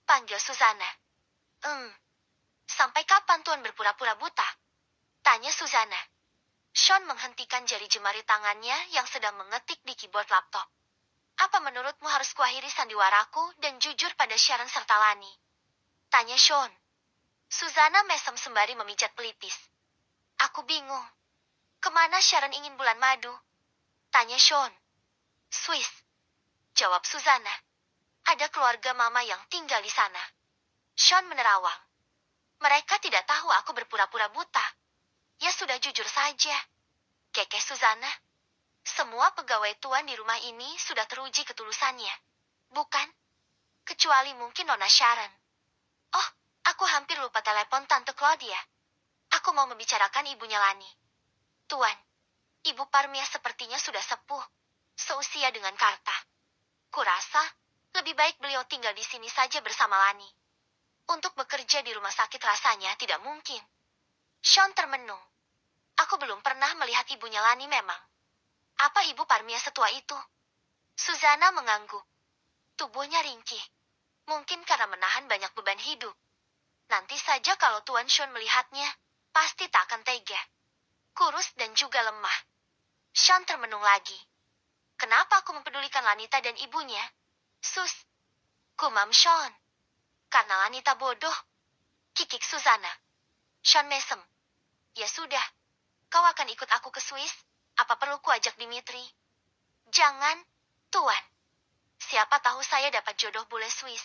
panggil Susana. Sampai kapan Tuan berpura-pura buta?" tanya Susana. Sean menghentikan jari jemari tangannya yang sedang mengetik di keyboard laptop. Apa menurutmu harus kuakhiri sandiwaraku dan jujur pada Sharon serta Lani? Tanya Sean. Susanna mesem sembari memijat pelipis. Aku bingung. Kemana Sharon ingin bulan madu? Tanya Sean. Swiss. Jawab Susanna. Ada keluarga mama yang tinggal di sana. Sean menerawang. Mereka tidak tahu aku berpura-pura buta. Ya sudah jujur saja. Kekeh Susanna. Semua pegawai tuan di rumah ini sudah teruji ketulusannya. Bukan? Kecuali mungkin Nona Sharon. Oh, aku hampir lupa telepon Tante Claudia. Aku mau membicarakan ibunya Lani. Tuan, Ibu Parmia sepertinya sudah sepuh. Seusia dengan Karta. Kurasa, lebih baik beliau tinggal di sini saja bersama Lani. Untuk bekerja di rumah sakit rasanya tidak mungkin. Sean termenung. Aku belum pernah melihat ibunya Lani memang. Apa Ibu Parmia setua itu? Susanna mengangguk. Tubuhnya ringkih. Mungkin karena menahan banyak beban hidup. Nanti saja kalau Tuan Sean melihatnya, pasti tak akan tega. Kurus dan juga lemah. Sean termenung lagi. Kenapa aku mempedulikan Lanita dan ibunya? Sus. Gumam Sean. Karena Lanita bodoh. Kikik Susanna. Sean mesem. Ya sudah. Kau akan ikut aku ke Swiss? Apa perlu kuajak Dimitri? Jangan, Tuan. Siapa tahu saya dapat jodoh bule Swiss.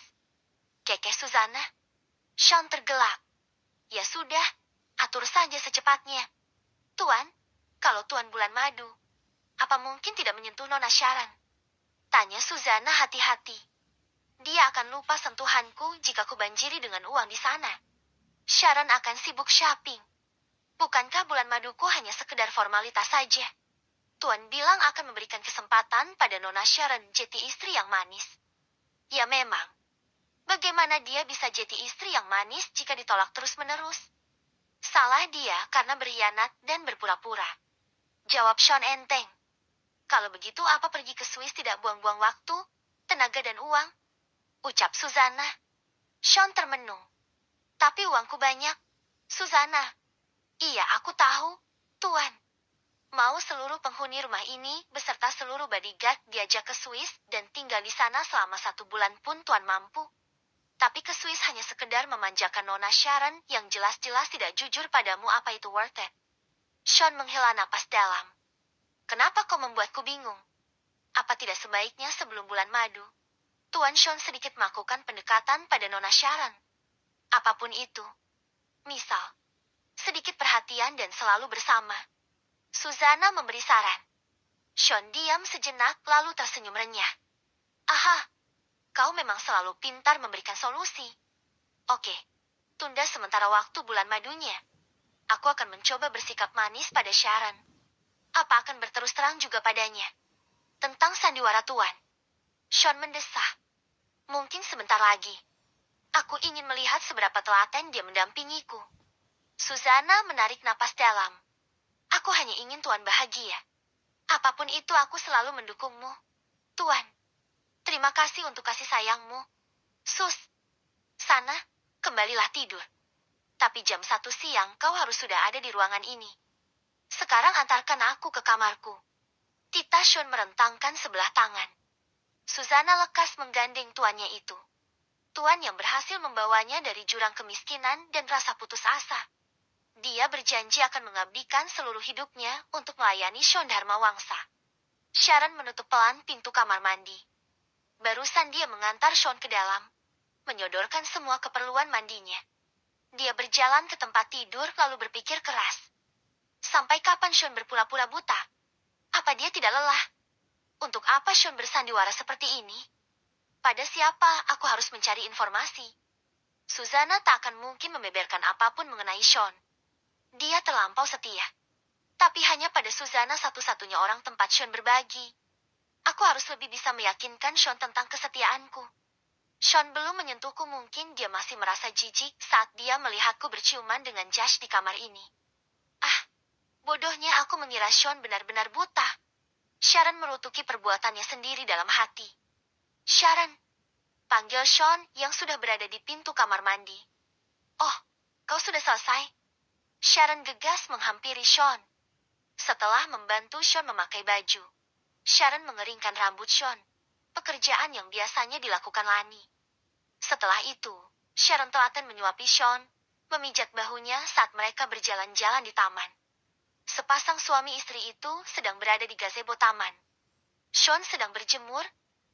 Kekeh Susanna. Sean tergelak. Ya sudah, atur saja secepatnya. Tuan, kalau Tuan bulan madu, apa mungkin tidak menyentuh Nona Sharon? Tanya Susanna hati-hati. Dia akan lupa sentuhanku jika ku banjiri dengan uang di sana. Sharon akan sibuk shopping. Bukankah bulan maduku hanya sekedar formalitas saja? Tuan bilang akan memberikan kesempatan pada Nona Sharon jadi istri yang manis. Ya memang. Bagaimana dia bisa jadi istri yang manis jika ditolak terus-menerus? Salah dia karena berkhianat dan berpura-pura. Jawab Sean enteng. Kalau begitu apa pergi ke Swiss tidak buang-buang waktu, tenaga dan uang? Ucap Susanna. Sean termenung. Tapi uangku banyak. Susanna. Iya, aku tahu, Tuan. Mau seluruh penghuni rumah ini beserta seluruh bodyguard diajak ke Swiss dan tinggal di sana selama 1 bulan pun Tuan mampu. Tapi ke Swiss hanya sekedar memanjakan Nona Sharon yang jelas-jelas tidak jujur padamu, apa itu worth it? Sean menghela napas dalam. Kenapa kau membuatku bingung? Apa tidak sebaiknya sebelum bulan madu, Tuan Sean sedikit melakukan pendekatan pada Nona Sharon? Apapun itu. Misal, sedikit perhatian dan selalu bersama. Susanna memberi saran. Sean diam sejenak lalu tersenyum renyah. Aha, kau memang selalu pintar memberikan solusi. Oke, tunda sementara waktu bulan madunya. Aku akan mencoba bersikap manis pada Sharon. Apa akan berterus terang juga padanya? Tentang sandiwara Tuan. Sean mendesah. Mungkin sebentar lagi. Aku ingin melihat seberapa telaten dia mendampingiku. Susanna menarik napas dalam. Aku hanya ingin Tuan bahagia. Apapun itu aku selalu mendukungmu. Tuan, terima kasih untuk kasih sayangmu. Sus, sana, kembalilah tidur. Tapi jam 1 siang kau harus sudah ada di ruangan ini. Sekarang antarkan aku ke kamarku. Tita Sean merentangkan sebelah tangan. Susanna lekas menggandeng tuannya itu. Tuan yang berhasil membawanya dari jurang kemiskinan dan rasa putus asa. Dia berjanji akan mengabdikan seluruh hidupnya untuk melayani Sean Dharma Wangsa. Sharon menutup pelan pintu kamar mandi. Barusan dia mengantar Sean ke dalam, menyodorkan semua keperluan mandinya. Dia berjalan ke tempat tidur lalu berpikir keras. Sampai kapan Sean berpura-pura buta? Apa dia tidak lelah? Untuk apa Sean bersandiwara seperti ini? Pada siapa aku harus mencari informasi? Susanna tak akan mungkin membeberkan apapun mengenai Sean. Dia terlampau setia. Tapi hanya pada Susanna satu-satunya orang tempat Sean berbagi. Aku harus lebih bisa meyakinkan Sean tentang kesetiaanku. Sean belum menyentuhku, mungkin dia masih merasa jijik saat dia melihatku berciuman dengan Josh di kamar ini. Ah, bodohnya aku mengira Sean benar-benar buta. Sharon merutuki perbuatannya sendiri dalam hati. Sharon, panggil Sean yang sudah berada di pintu kamar mandi. Oh, kau sudah selesai? Sharon gegas menghampiri Sean. Setelah membantu Sean memakai baju, Sharon mengeringkan rambut Sean. pekerjaan yang biasanya dilakukan Lani. Setelah itu, Sharon telaten menyuapi Sean, memijat bahunya saat mereka berjalan-jalan di taman. Sepasang suami istri itu sedang berada di gazebo taman. Sean sedang berjemur,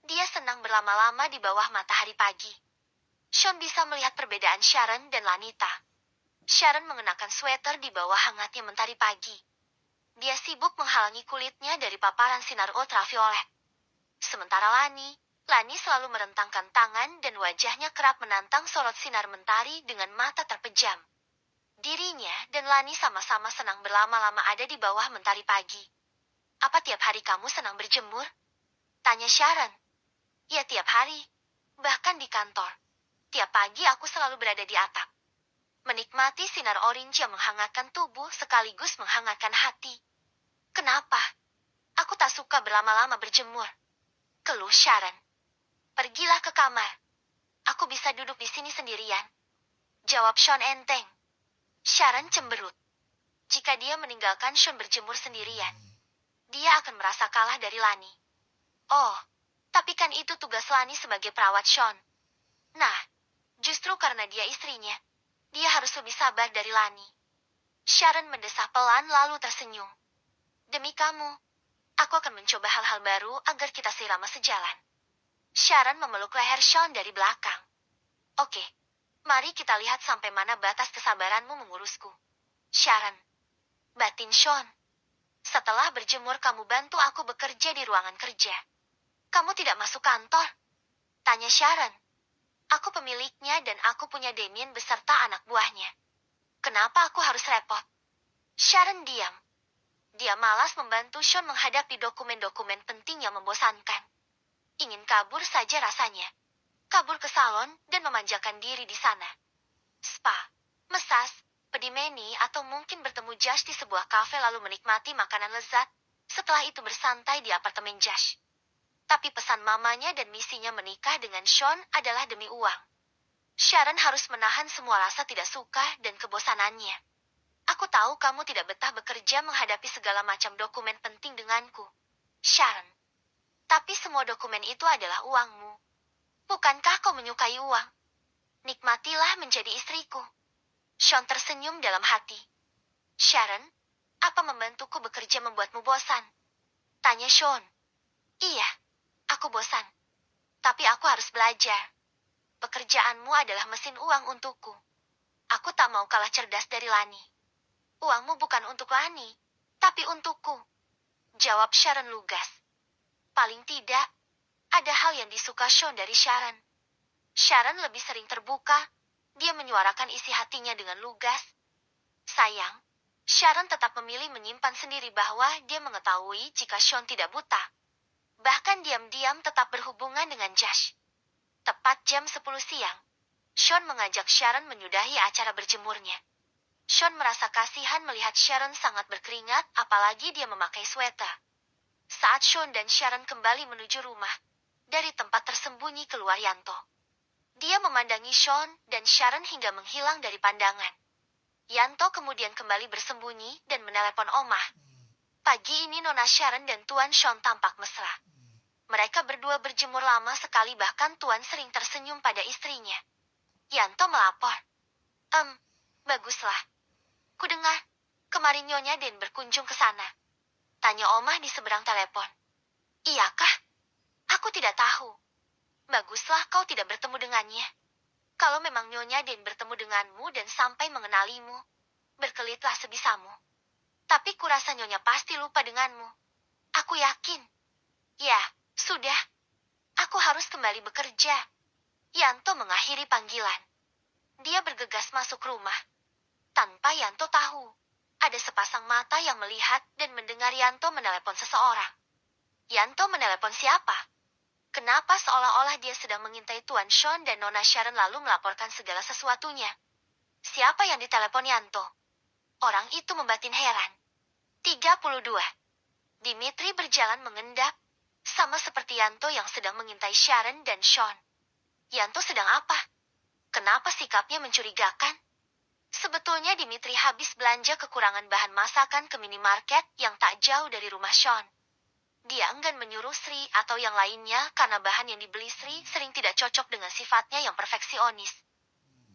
dia senang berlama-lama di bawah matahari pagi. Sean bisa melihat perbedaan Sharon dan Lanita. Sharon mengenakan sweater di bawah hangatnya mentari pagi. Dia sibuk menghalangi kulitnya dari paparan sinar ultraviolet. Sementara Lani selalu merentangkan tangan dan wajahnya kerap menantang sorot sinar mentari dengan mata terpejam. Dirinya dan Lani sama-sama senang berlama-lama ada di bawah mentari pagi. Apa tiap hari kamu senang berjemur? Tanya Sharon. Ya tiap hari. Bahkan di kantor. Tiap pagi aku selalu berada di atap. Menikmati sinar orange yang menghangatkan tubuh sekaligus menghangatkan hati. Kenapa? Aku tak suka berlama-lama berjemur. Keluh Sharon. Pergilah ke kamar. Aku bisa duduk di sini sendirian. Jawab Sean enteng. Sharon cemberut. Jika dia meninggalkan Sean berjemur sendirian, dia akan merasa kalah dari Lani. Oh, tapi kan itu tugas Lani sebagai perawat Sean. Nah, justru karena dia istrinya, dia harus lebih sabar dari Lani. Sharon mendesah pelan lalu tersenyum. Demi kamu, aku akan mencoba hal-hal baru agar kita seirama sejalan. Sharon memeluk leher Sean dari belakang. Oke, mari kita lihat sampai mana batas kesabaranmu mengurusku. Sharon. Batin Sean. Setelah berjemur kamu bantu aku bekerja di ruangan kerja. Kamu tidak masuk kantor? Tanya Sharon. Aku pemiliknya dan aku punya Damien beserta anak buahnya. Kenapa aku harus repot? Sharon diam. Dia malas membantu Sean menghadapi dokumen-dokumen penting yang membosankan. Ingin kabur saja rasanya. Kabur ke salon dan memanjakan diri di sana. Spa, mesas, pedimeni, atau mungkin bertemu Josh di sebuah kafe lalu menikmati makanan lezat. Setelah itu bersantai di apartemen Josh. Tapi pesan mamanya dan misinya menikah dengan Sean adalah demi uang. Sharon harus menahan semua rasa tidak suka dan kebosanannya. Aku tahu kamu tidak betah bekerja menghadapi segala macam dokumen penting denganku, Sharon. Tapi semua dokumen itu adalah uangmu. Bukankah kau menyukai uang? Nikmatilah menjadi istriku. Sean tersenyum dalam hati. Sharon, apa membantuku bekerja membuatmu bosan? Tanya Sean. Iya, aku bosan. Tapi aku harus belajar. Pekerjaanmu adalah mesin uang untukku. Aku tak mau kalah cerdas dari Lani. Uangmu bukan untuk Lani, tapi untukku. Jawab Sharon lugas. Paling tidak, ada hal yang disuka Sean dari Sharon. Sharon lebih sering terbuka. Dia menyuarakan isi hatinya dengan lugas. Sayang, Sharon tetap memilih menyimpan sendiri bahwa dia mengetahui jika Sean tidak buta. Bahkan diam-diam tetap berhubungan dengan Josh. Tepat jam 10 siang, Sean mengajak Sharon menyudahi acara berjemurnya. Sean merasa kasihan melihat Sharon sangat berkeringat, apalagi dia memakai sweater. Saat Sean dan Sharon kembali menuju rumah, dari tempat tersembunyi keluar Yanto. Dia memandangi Sean dan Sharon hingga menghilang dari pandangan. Yanto kemudian kembali bersembunyi dan menelepon Omah. Pagi ini Nona Sharon dan Tuan Sean tampak mesra. Mereka berdua berjemur lama sekali, bahkan Tuan sering tersenyum pada istrinya. Yanto melapor. Baguslah. Kudengar, kemarin Nyonya Den berkunjung ke sana. Tanya Omah di seberang telepon. Iyakah? Aku tidak tahu. Baguslah kau tidak bertemu dengannya. Kalau memang Nyonya Den bertemu denganmu dan sampai mengenalimu, berkelitlah sebisamu. Tapi kurasa Nyonya pasti lupa denganmu. Aku yakin. Ya, sudah. Aku harus kembali bekerja. Yanto mengakhiri panggilan. Dia bergegas masuk rumah. Tanpa Yanto tahu, ada sepasang mata yang melihat dan mendengar Yanto menelepon seseorang. Yanto menelepon siapa? Kenapa seolah-olah dia sedang mengintai Tuan Sean dan Nona Sharon lalu melaporkan segala sesuatunya? Siapa yang ditelepon Yanto? Orang itu membatin heran. 32. Dimitri berjalan mengendap, sama seperti Yanto yang sedang mengintai Sharon dan Sean. Yanto sedang apa? Kenapa sikapnya mencurigakan? Sebetulnya Dimitri habis belanja kekurangan bahan masakan ke minimarket yang tak jauh dari rumah Sean. Dia enggan menyuruh Sri atau yang lainnya karena bahan yang dibeli Sri sering tidak cocok dengan sifatnya yang perfeksionis.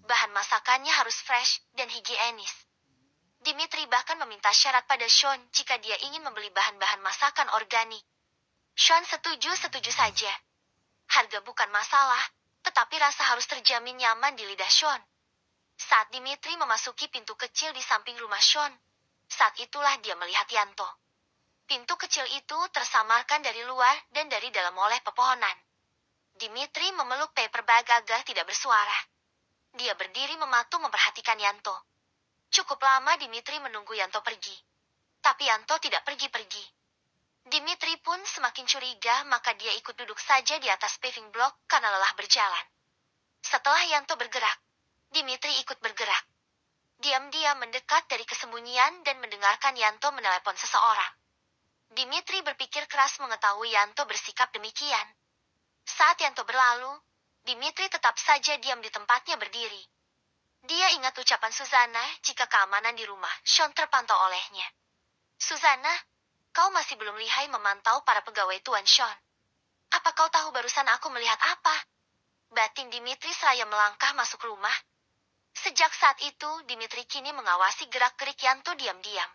Bahan masakannya harus fresh dan higienis. Dimitri bahkan meminta syarat pada Sean jika dia ingin membeli bahan-bahan masakan organik. Sean setuju saja. Harga bukan masalah, tetapi rasa harus terjamin nyaman di lidah Sean. Saat Dimitri memasuki pintu kecil di samping rumah Sean, saat itulah dia melihat Yanto. Pintu kecil itu tersamarkan dari luar dan dari dalam oleh pepohonan. Dimitri memeluk paper bag agar tidak bersuara. Dia berdiri mematung memperhatikan Yanto. Cukup lama Dimitri menunggu Yanto pergi. Tapi Yanto tidak pergi-pergi. Dimitri pun semakin curiga, maka dia ikut duduk saja di atas paving block karena lelah berjalan. Setelah Yanto bergerak, Dimitri ikut bergerak. Diam-diam mendekat dari kesembunyian dan mendengarkan Yanto menelepon seseorang. Dimitri berpikir keras mengetahui Yanto bersikap demikian. Saat Yanto berlalu, Dimitri tetap saja diam di tempatnya berdiri. Dia ingat ucapan Susana jika keamanan di rumah Sean terpantau olehnya. Susana, kau masih belum lihai memantau para pegawai Tuan Sean. Apa kau tahu barusan aku melihat apa? Batin Dimitri seraya melangkah masuk rumah. Sejak saat itu, Dimitri kini mengawasi gerak-gerik Yanto diam-diam.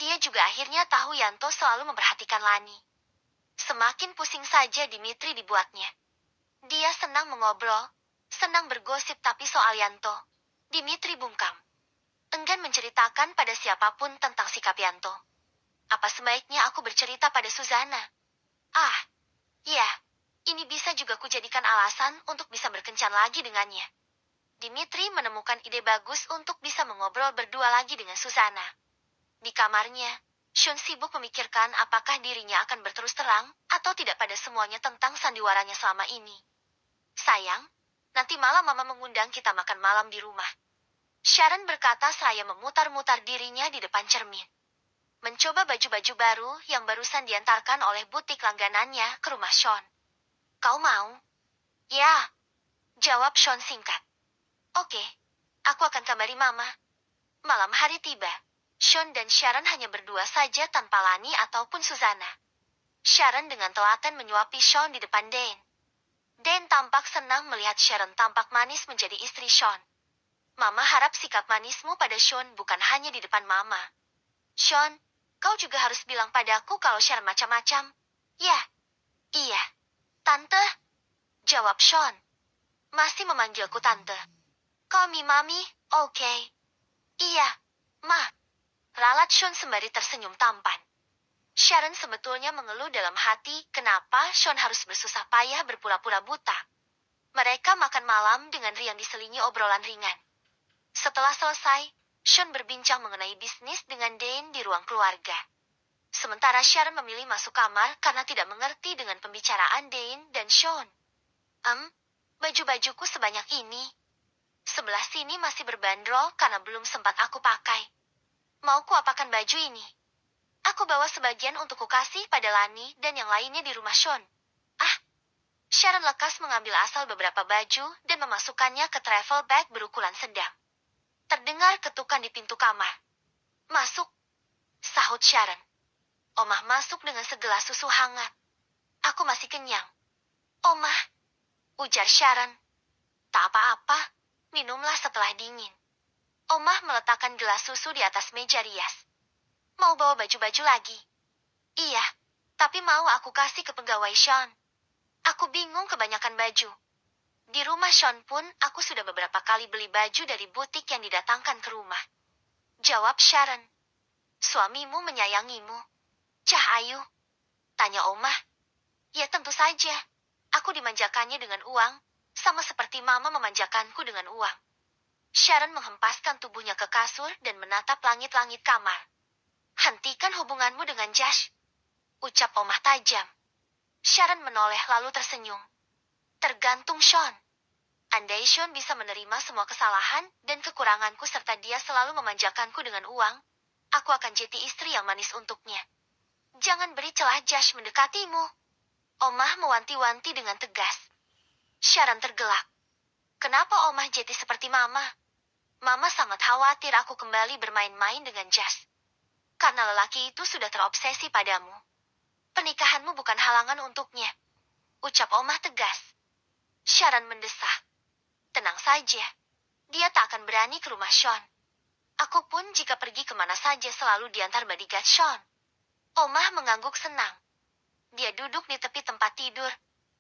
Dia juga akhirnya tahu Yanto selalu memperhatikan Lani. Semakin pusing saja Dimitri dibuatnya. Dia senang mengobrol, senang bergosip, tapi soal Yanto, Dimitri bungkam. Enggan menceritakan pada siapapun tentang sikap Yanto. Apa sebaiknya aku bercerita pada Susana? Ah, ya, ini bisa juga kujadikan alasan untuk bisa berkencan lagi dengannya. Dimitri menemukan ide bagus untuk bisa mengobrol berdua lagi dengan Susana. Di kamarnya, Sean sibuk memikirkan apakah dirinya akan berterus terang atau tidak pada semuanya tentang sandiwaranya selama ini. Sayang, nanti malam Mama mengundang kita makan malam di rumah. Sharon berkata seraya memutar-mutar dirinya di depan cermin. Mencoba baju-baju baru yang barusan diantarkan oleh butik langganannya ke rumah Sean. Kau mau? Ya, jawab Sean singkat. Oke, aku akan kabari Mama. Malam hari tiba. Sean dan Sharon hanya berdua saja tanpa Lani ataupun Susana. Sharon dengan telaten menyuapi Sean di depan Dane. Dane tampak senang melihat Sharon tampak manis menjadi istri Sean. Mama harap sikap manismu pada Sean bukan hanya di depan Mama. Sean, kau juga harus bilang padaku kalau Sharon macam-macam. Ya, iya. Tante, jawab Sean. Masih memanggilku Tante. Call me Mami, oke. Iya, Ma. Ralat Sean sembari tersenyum tampan. Sharon sebetulnya mengeluh dalam hati kenapa Sean harus bersusah payah berpura-pura buta. Mereka makan malam dengan riang diselingi obrolan ringan. Setelah selesai, Sean berbincang mengenai bisnis dengan Dane di ruang keluarga. Sementara Sharon memilih masuk kamar karena tidak mengerti dengan pembicaraan Dane dan Sean. Baju-bajuku sebanyak ini. Sebelah sini masih berbandrol karena belum sempat aku pakai. Mau ku apakan baju ini? Aku bawa sebagian untuk kukasih pada Lani dan yang lainnya di rumah Sean. Ah, Sharon lekas mengambil asal beberapa baju dan memasukkannya ke travel bag berukuran sedang. Terdengar ketukan di pintu kamar. Masuk, sahut Sharon. Omah masuk dengan segelas susu hangat. Aku masih kenyang. Omah, ujar Sharon. Tak apa-apa, minumlah setelah dingin. Omah meletakkan gelas susu di atas meja rias. Mau bawa baju-baju lagi? Iya, tapi mau aku kasih ke pegawai Sean. Aku bingung kebanyakan baju. Di rumah Sean pun aku sudah beberapa kali beli baju dari butik yang didatangkan ke rumah. Jawab Sharon. Suamimu menyayangimu. Cah Ayu? Tanya Omah. Ya tentu saja. Aku dimanjakannya dengan uang, sama seperti Mama memanjakanku dengan uang. Sharon menghempaskan tubuhnya ke kasur dan menatap langit-langit kamar. Hentikan hubunganmu dengan Josh, ucap Omah tajam. Sharon menoleh lalu tersenyum. Tergantung Sean. Andai Sean bisa menerima semua kesalahan dan kekuranganku serta dia selalu memanjakanku dengan uang, aku akan jadi istri yang manis untuknya. Jangan beri celah Josh mendekatimu. Omah mewanti-wanti dengan tegas. Sharon tergelak. Kenapa Omah jadi seperti Mama? Mama sangat khawatir aku kembali bermain-main dengan Josh. Karena lelaki itu sudah terobsesi padamu. Pernikahanmu bukan halangan untuknya, ucap Omah tegas. Sharon mendesah. Tenang saja, dia tak akan berani ke rumah Sean. Aku pun jika pergi kemana saja selalu diantar bodyguard Sean. Omah mengangguk senang. Dia duduk di tepi tempat tidur,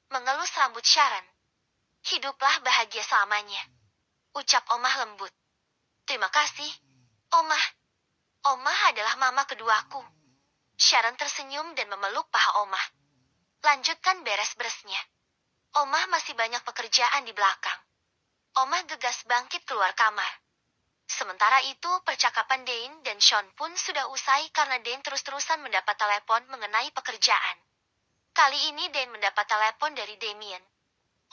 mengelus rambut Sharon. Hiduplah bahagia selamanya, ucap Omah lembut. Terima kasih, Omah. Omah adalah mama keduaku. Sharon tersenyum dan memeluk paha Omah. Lanjutkan beres-beresnya. Omah masih banyak pekerjaan di belakang. Omah gegas bangkit keluar kamar. Sementara itu, percakapan Dane dan Sean pun sudah usai karena Dane terus-terusan mendapat telepon mengenai pekerjaan. Kali ini Dane mendapat telepon dari Damien,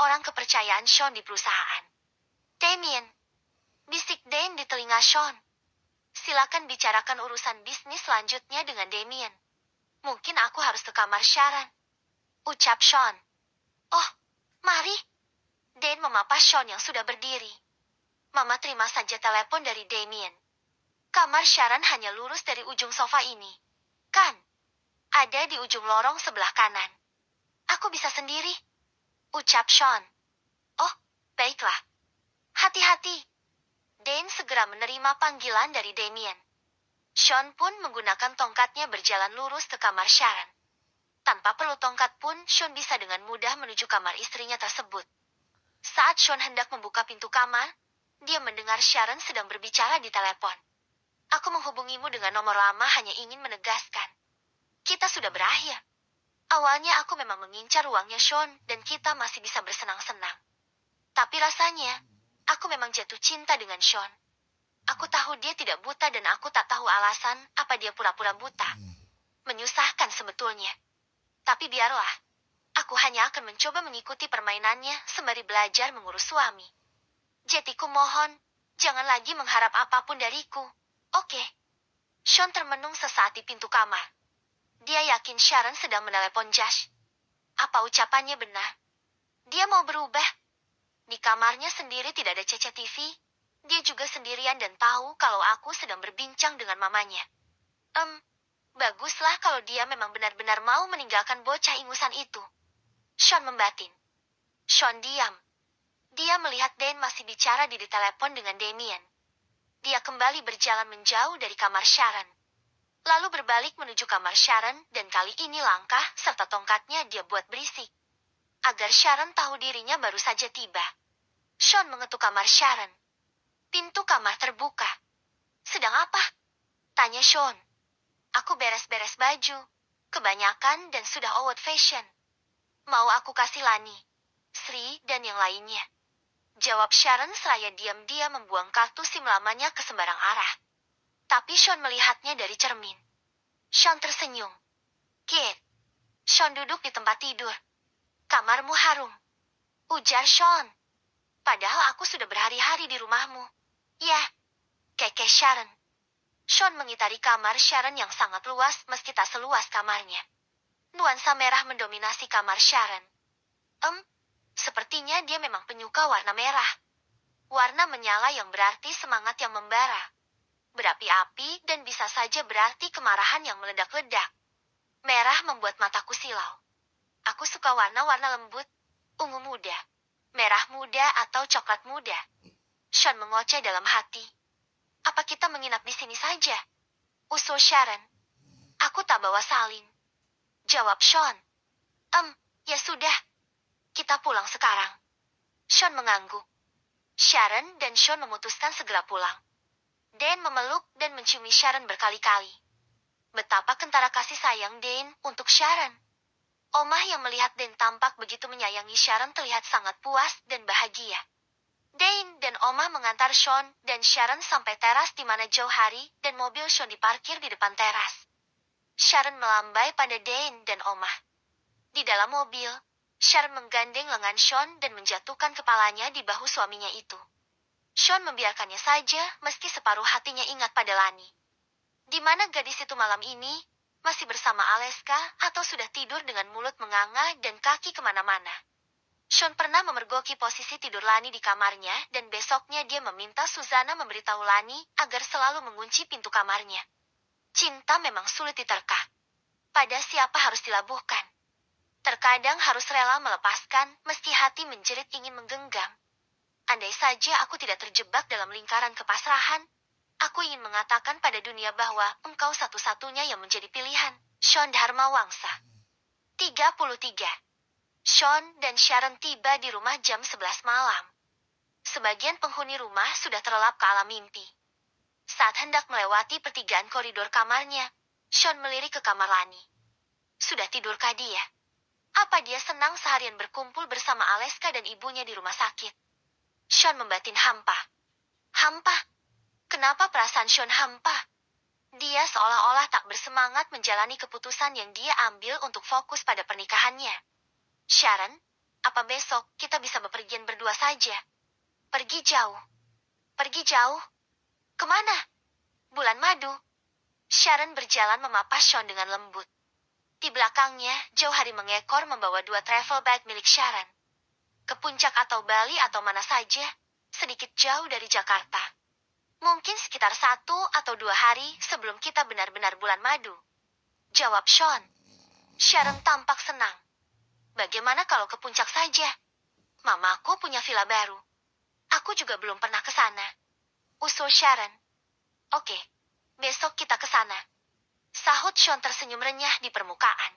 orang kepercayaan Sean di perusahaan. Damien, bisik Dane di telinga Sean. Silakan bicarakan urusan bisnis selanjutnya dengan Damien. Mungkin aku harus ke kamar Sharon, ucap Sean. Oh, mari. Dane memapah Sean yang sudah berdiri. Mama terima saja telepon dari Damien. Kamar Sharon hanya lurus dari ujung sofa ini. Kan? Ada di ujung lorong sebelah kanan. Aku bisa sendiri, ucap Sean. Oh, baiklah. Hati-hati. Dane segera menerima panggilan dari Damien. Sean pun menggunakan tongkatnya berjalan lurus ke kamar Sharon. Tanpa perlu tongkat pun, Sean bisa dengan mudah menuju kamar istrinya tersebut. Saat Sean hendak membuka pintu kamar, dia mendengar Sharon sedang berbicara di telepon. Aku menghubungimu dengan nomor lama hanya ingin menegaskan. Kita sudah berakhir. Awalnya aku memang mengincar uangnya Sean dan kita masih bisa bersenang-senang. Tapi rasanya, aku memang jatuh cinta dengan Sean. Aku tahu dia tidak buta dan aku tak tahu alasan apa dia pura-pura buta. Menyusahkan sebetulnya. Tapi biarlah. Aku hanya akan mencoba mengikuti permainannya sembari belajar mengurus suami. Jetiku mohon, jangan lagi mengharap apapun dariku. Oke. Sean termenung sesaat di pintu kamar. Dia yakin Sharon sedang menelepon Josh. Apa ucapannya benar? Dia mau berubah. Di kamarnya sendiri tidak ada CCTV. Dia juga sendirian dan tahu kalau aku sedang berbincang dengan mamanya. Baguslah kalau dia memang benar-benar mau meninggalkan bocah ingusan itu. Sean membatin. Sean diam. Dia melihat Dane masih bicara di telepon dengan Damien. Dia kembali berjalan menjauh dari kamar Sharon. Lalu berbalik menuju kamar Sharon dan kali ini langkah serta tongkatnya dia buat berisik. Agar Sharon tahu dirinya baru saja tiba. Sean mengetuk kamar Sharon. Pintu kamar terbuka. Sedang apa? Tanya Sean. Aku beres-beres baju. Kebanyakan dan sudah old fashion. Mau aku kasih Lani, Sri, dan yang lainnya. Jawab Sharon seraya diam-diam membuang kartu SIM lamanya ke sembarang arah. Tapi Sean melihatnya dari cermin. Sean tersenyum. Kate. Sean duduk di tempat tidur. Kamarmu harum, ujar Sean. Padahal aku sudah berhari-hari di rumahmu. Ya, keke Sharon. Sean mengitari kamar Sharon yang sangat luas meski tak seluas kamarnya. Nuansa merah mendominasi kamar Sharon. Sepertinya dia memang penyuka warna merah. Warna menyala yang berarti semangat yang membara. Berapi-api dan bisa saja berarti kemarahan yang meledak-ledak. Merah membuat mataku silau. Aku suka warna-warna lembut, ungu muda, merah muda atau coklat muda. Sean mengoceh dalam hati. Apa kita menginap di sini saja? Usul Sharon. Aku tak bawa salin. Jawab Sean. Ya sudah. Kita pulang sekarang. Sean mengangguk. Sharon dan Sean memutuskan segera pulang. Dane memeluk dan menciumi Sharon berkali-kali. Betapa kentara kasih sayang Dane untuk Sharon. Omah yang melihat Dane tampak begitu menyayangi Sharon terlihat sangat puas dan bahagia. Dane dan Omah mengantar Sean dan Sharon sampai teras di mana jauh hari dan mobil Sean diparkir di depan teras. Sharon melambai pada Dane dan Omah. Di dalam mobil, Sharon menggandeng lengan Sean dan menjatuhkan kepalanya di bahu suaminya itu. Sean membiarkannya saja meski separuh hatinya ingat pada Lani. Di mana gadis itu malam ini? Masih bersama Aleska atau sudah tidur dengan mulut menganga dan kaki kemana-mana? Sean pernah memergoki posisi tidur Lani di kamarnya dan besoknya dia meminta Susanna memberitahu Lani agar selalu mengunci pintu kamarnya. Cinta memang sulit diterka. Pada siapa harus dilabuhkan? Terkadang harus rela melepaskan, meski hati menjerit ingin menggenggam. Andai saja aku tidak terjebak dalam lingkaran kepasrahan, aku ingin mengatakan pada dunia bahwa engkau satu-satunya yang menjadi pilihan. Sean Dharmawangsa. 33. Sean dan Sharon tiba di rumah jam 11 malam. Sebagian penghuni rumah sudah terlelap ke alam mimpi. Saat hendak melewati pertigaan koridor kamarnya, Sean melirik ke kamar Lani. Sudah tidurkah dia? Apa dia senang seharian berkumpul bersama Aleska dan ibunya di rumah sakit? Sean membatin hampa. Hampa? Kenapa perasaan Sean hampa? Dia seolah-olah tak bersemangat menjalani keputusan yang dia ambil untuk fokus pada pernikahannya. Sharon, apa besok kita bisa bepergian berdua saja? Pergi jauh. Pergi jauh? Kemana? Bulan madu. Sharon berjalan memapas Sean dengan lembut. Di belakangnya, Joe Hari mengekor membawa 2 travel bag milik Sharon. Ke puncak atau Bali atau mana saja, sedikit jauh dari Jakarta. Mungkin sekitar 1 atau 2 hari sebelum kita benar-benar bulan madu. Jawab Sean. Sharon tampak senang. Bagaimana kalau ke puncak saja? Mamaku punya villa baru. Aku juga belum pernah ke sana. Usul Sharon. Oke, besok kita ke sana. Sahut Sean tersenyum renyah di permukaan.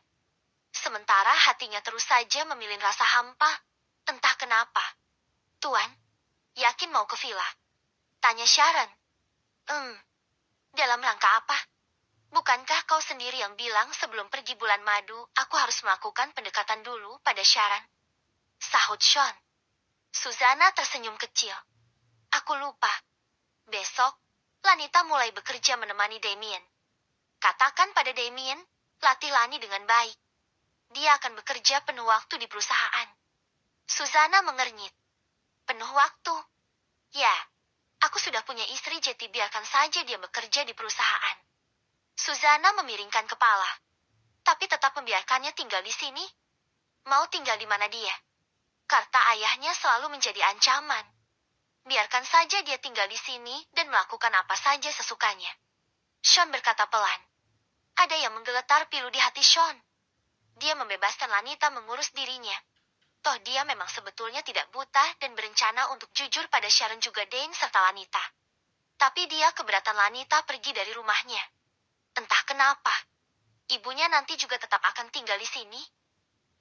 Sementara hatinya terus saja memilih rasa hampa. Entah kenapa. Tuan, yakin mau ke villa? Tanya Sharon. Dalam rangka apa? Bukankah kau sendiri yang bilang sebelum pergi bulan madu, aku harus melakukan pendekatan dulu pada Sharon? Sahut Sean. Susana tersenyum kecil. Aku lupa. Besok, Lanita mulai bekerja menemani Damien. Katakan pada Damien, latih Lani dengan baik. Dia akan bekerja penuh waktu di perusahaan. Susana mengernyit. Penuh waktu? Ya, aku sudah punya istri, jadi biarkan saja dia bekerja di perusahaan. Susana memiringkan kepala. Tapi tetap membiarkannya tinggal di sini? Mau tinggal di mana dia? Karena ayahnya selalu menjadi ancaman. Biarkan saja dia tinggal di sini dan melakukan apa saja sesukanya. Sean berkata pelan. Ada yang menggeletar pilu di hati Sean. Dia membebaskan Lanita mengurus dirinya. Toh dia memang sebetulnya tidak buta dan berencana untuk jujur pada Sharon juga Dane serta Lanita. Tapi dia keberatan Lanita pergi dari rumahnya. Entah kenapa. Ibunya nanti juga tetap akan tinggal di sini?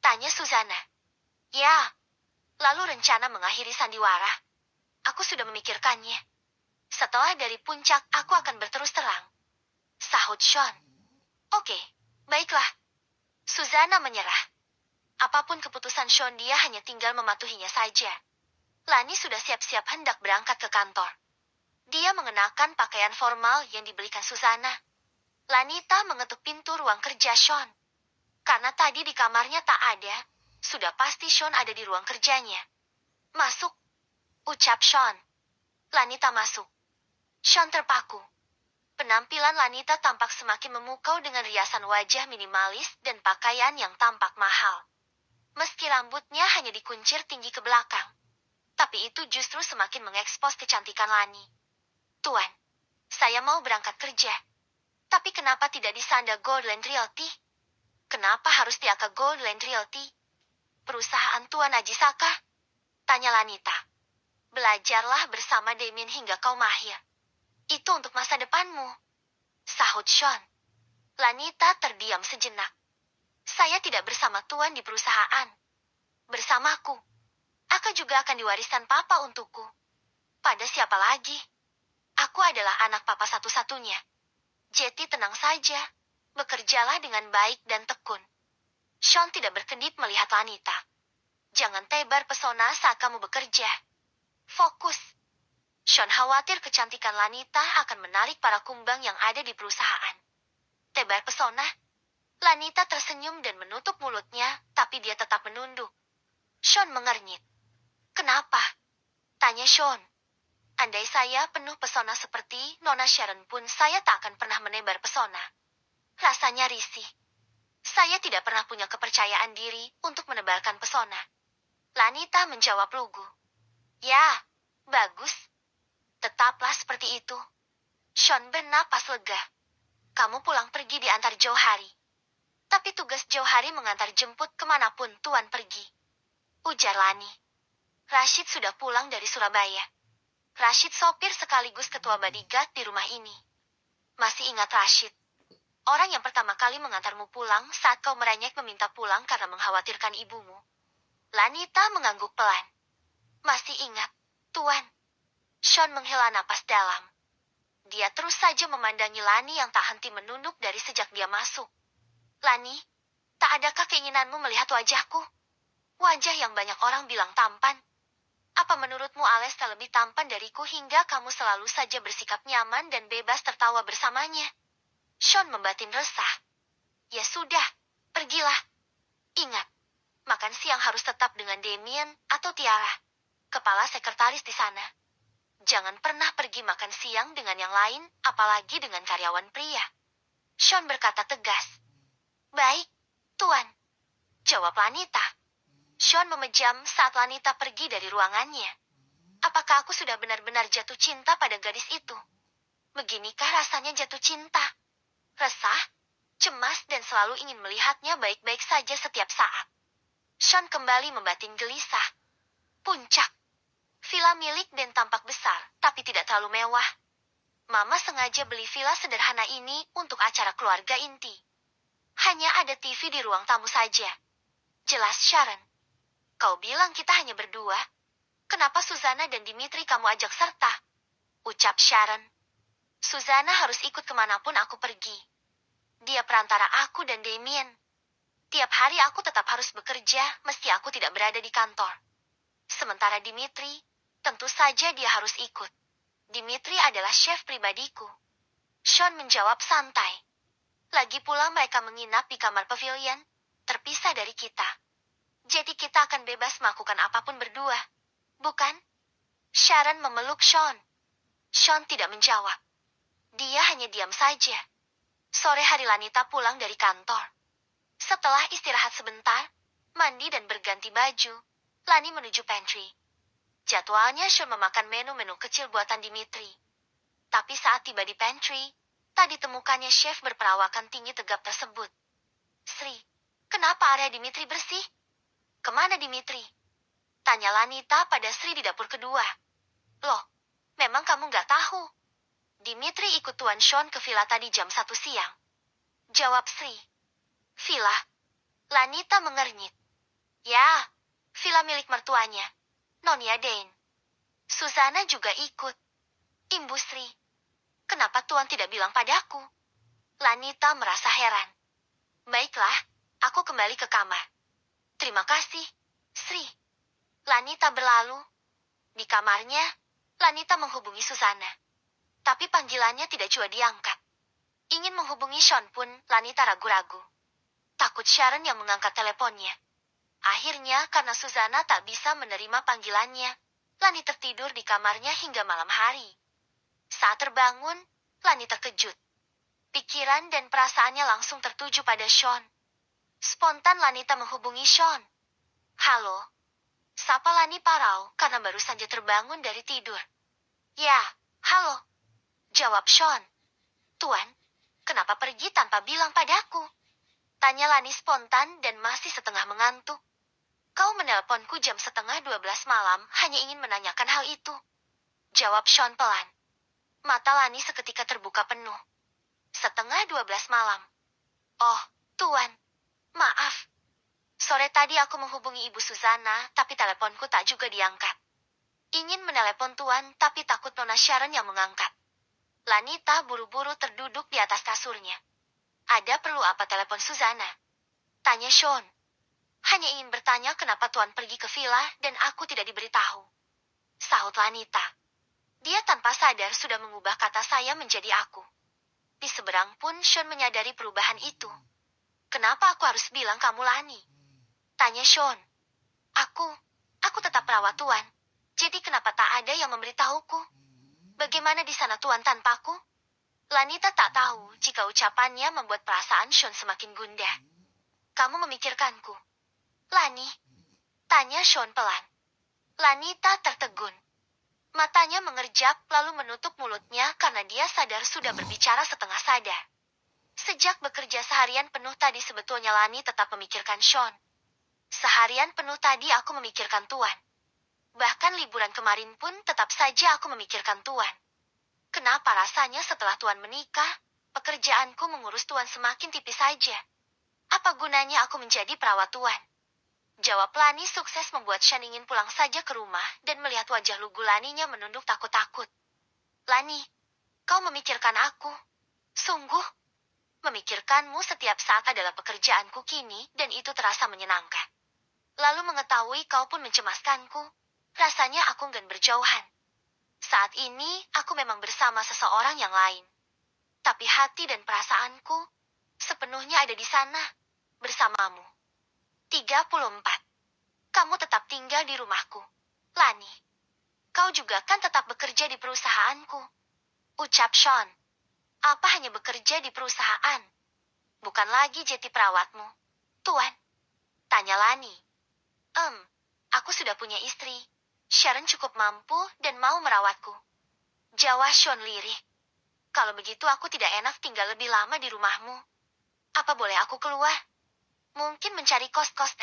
Tanya Susana. Ya, lalu rencana mengakhiri sandiwara. Aku sudah memikirkannya. Setelah dari puncak, aku akan berterus terang. Sahut Sean. Oke, baiklah. Susana menyerah. Apapun keputusan Sean, dia hanya tinggal mematuhinya saja. Lani sudah siap-siap hendak berangkat ke kantor. Dia mengenakan pakaian formal yang dibelikan Susana. Lanita mengetuk pintu ruang kerja Sean. Karena tadi di kamarnya tak ada, sudah pasti Sean ada di ruang kerjanya. Masuk, ucap Sean. Lanita masuk. Sean terpaku. Penampilan Lanita tampak semakin memukau dengan riasan wajah minimalis dan pakaian yang tampak mahal. Meski rambutnya hanya dikuncir tinggi ke belakang. Tapi itu justru semakin mengekspos kecantikan Lani. Tuan, saya mau berangkat kerja. Tapi kenapa tidak di Sanda Goldland Realty? Kenapa harus di Aka Goldland Realty? Perusahaan Tuan Ajisaka? Tanya Lanita. Belajarlah bersama Damien hingga kau mahir. Itu untuk masa depanmu. Sahut Sean. Lanita terdiam sejenak. Saya tidak bersama Tuan di perusahaan. Bersamaku. Aku juga akan diwariskan Papa untukku. Pada siapa lagi? Aku adalah anak Papa satu-satunya. Jadi tenang saja. Bekerjalah dengan baik dan tekun. Sean tidak berkedip melihat Lanita. Jangan tebar pesona saat kamu bekerja. Fokus. Sean khawatir kecantikan Lanita akan menarik para kumbang yang ada di perusahaan. Tebar pesona? Lanita tersenyum dan menutup mulutnya, tapi dia tetap menunduk. Sean mengernyit. Kenapa? Tanya Sean. Andai saya penuh pesona seperti Nona Sharon pun saya tak akan pernah menebar pesona. Rasanya risih. Saya tidak pernah punya kepercayaan diri untuk menebarkan pesona. Lanita menjawab lugu. Ya, bagus. Tetaplah seperti itu. Sean bernapas lega. Kamu pulang pergi diantar Joe Hari. Tapi tugas Johari mengantar jemput kemanapun Tuan pergi. Ujar Lani. Rashid sudah pulang dari Surabaya. Rashid sopir sekaligus ketua bodyguard di rumah ini. Masih ingat Rashid? Orang yang pertama kali mengantarmu pulang saat kau merengek meminta pulang karena mengkhawatirkan ibumu. Lanita mengangguk pelan. Masih ingat, Tuan. Sean menghela napas dalam. Dia terus saja memandangi Lani yang tak henti menunduk dari sejak dia masuk. Lani, tak adakah keinginanmu melihat wajahku? Wajah yang banyak orang bilang tampan. Apa menurutmu Alesta lebih tampan dariku hingga kamu selalu saja bersikap nyaman dan bebas tertawa bersamanya? Sean membatin resah. Ya sudah, pergilah. Ingat, makan siang harus tetap dengan Damien atau Tiara, kepala sekretaris di sana. Jangan pernah pergi makan siang dengan yang lain, apalagi dengan karyawan pria. Sean berkata tegas. Baik, Tuan. Jawab Lanita. Sean memejam saat Lanita pergi dari ruangannya. Apakah aku sudah benar-benar jatuh cinta pada gadis itu? Beginikah rasanya jatuh cinta? Resah, cemas dan selalu ingin melihatnya baik-baik saja setiap saat. Sean kembali membatin gelisah. Puncak. Villa milik dan tampak besar, tapi tidak terlalu mewah. Mama sengaja beli villa sederhana ini untuk acara keluarga inti. Hanya ada TV di ruang tamu saja. Jelas Sharon. Kau bilang kita hanya berdua. Kenapa Susana dan Dimitri kamu ajak serta? Ucap Sharon. Susana harus ikut kemanapun aku pergi. Dia perantara aku dan Damien. Tiap hari aku tetap harus bekerja, meski aku tidak berada di kantor. Sementara Dimitri, tentu saja dia harus ikut. Dimitri adalah chef pribadiku. Sean menjawab santai. Lagi pula mereka menginap di kamar pavilion, terpisah dari kita. Jadi kita akan bebas melakukan apapun berdua. Bukan? Sharon memeluk Sean. Sean tidak menjawab. Dia hanya diam saja. Sore hari Lanita pulang dari kantor. Setelah istirahat sebentar, mandi dan berganti baju, Lani menuju pantry. Jadwalnya Sean memakan menu-menu kecil buatan Dimitri. Tapi saat tiba di pantry, tak ditemukannya chef berperawakan tinggi tegap tersebut. Sri, kenapa area Dimitri bersih? Kemana Dimitri? Tanya Lanita pada Sri di dapur kedua. Loh, memang kamu nggak tahu? Dimitri ikut Tuan Sean ke villa tadi jam 1 siang. Jawab Sri. Villa? Lanita mengernyit. Ya, villa milik mertuanya, Nonya Dane. Susana juga ikut. Imbu Sri. Kenapa Tuan tidak bilang padaku? Lanita merasa heran. Baiklah, aku kembali ke kamar. Terima kasih, Sri. Lanita berlalu. Di kamarnya, Lanita menghubungi Susana. Tapi panggilannya tidak juga diangkat. Ingin menghubungi Sean pun, Lanita ragu-ragu. Takut Sharon yang mengangkat teleponnya. Akhirnya, karena Susana tak bisa menerima panggilannya, Lani tertidur di kamarnya hingga malam hari. Saat terbangun, Lani terkejut. Pikiran dan perasaannya langsung tertuju pada Sean. Spontan Lanita menghubungi Sean. Halo. Sapa Lani parau karena baru saja terbangun dari tidur. Ya, halo. Jawab Sean. Tuan, kenapa pergi tanpa bilang padaku? Tanya Lani spontan dan masih setengah mengantuk. Kau menelponku jam 11:30 malam hanya ingin menanyakan hal itu. Jawab Sean pelan. Mata Lani seketika terbuka penuh. 11:30 malam. Oh, Tuan. Maaf. Sore tadi aku menghubungi Ibu Susana, tapi teleponku tak juga diangkat. Ingin menelepon Tuan, tapi takut Nona Sharon yang mengangkat. Lanita buru-buru terduduk di atas kasurnya. Ada perlu apa telepon Susana? Tanya Sean. Hanya ingin bertanya kenapa Tuan pergi ke villa dan aku tidak diberitahu. Sahut Lanita. Dia tanpa sadar sudah mengubah kata saya menjadi aku. Di seberang pun Sean menyadari perubahan itu. Kenapa aku harus bilang kamu Lani? Tanya Sean. Aku tetap perawat Tuan. Jadi kenapa tak ada yang memberitahuku? Bagaimana di sana Tuan tanpaku? Lanita tak tahu jika ucapannya membuat perasaan Sean semakin gundah. Kamu memikirkanku. Lani? Tanya Sean pelan. Lanita tertegun. Matanya mengerjap lalu menutup mulutnya karena dia sadar sudah berbicara setengah sadar. Sejak bekerja seharian penuh tadi sebetulnya Lani tetap memikirkan Sean. Seharian penuh tadi aku memikirkan Tuan. Bahkan liburan kemarin pun tetap saja aku memikirkan Tuan. Kenapa rasanya setelah Tuan menikah, pekerjaanku mengurus Tuan semakin tipis saja? Apa gunanya aku menjadi perawat Tuan? Jawab Lani sukses membuat Sean ingin pulang saja ke rumah dan melihat wajah lugu Laninya menunduk takut-takut. Lani, kau memikirkan aku. Sungguh, memikirkanmu setiap saat adalah pekerjaanku kini dan itu terasa menyenangkan. Lalu mengetahui kau pun mencemaskanku, rasanya aku enggan berjauhan. Saat ini, aku memang bersama seseorang yang lain. Tapi hati dan perasaanku sepenuhnya ada di sana, bersamamu. 34. Kamu tetap tinggal di rumahku. Lani, kau juga kan tetap bekerja di perusahaanku. Ucap Sean. Apa hanya bekerja di perusahaan? Bukan lagi jadi perawatmu, Tuan? Tanya Lani. Aku sudah punya istri. Sharon cukup mampu dan mau merawatku. Jawab Sean lirih. Kalau begitu aku tidak enak tinggal lebih lama di rumahmu. Apa boleh aku keluar? Mungkin mencari kos-kos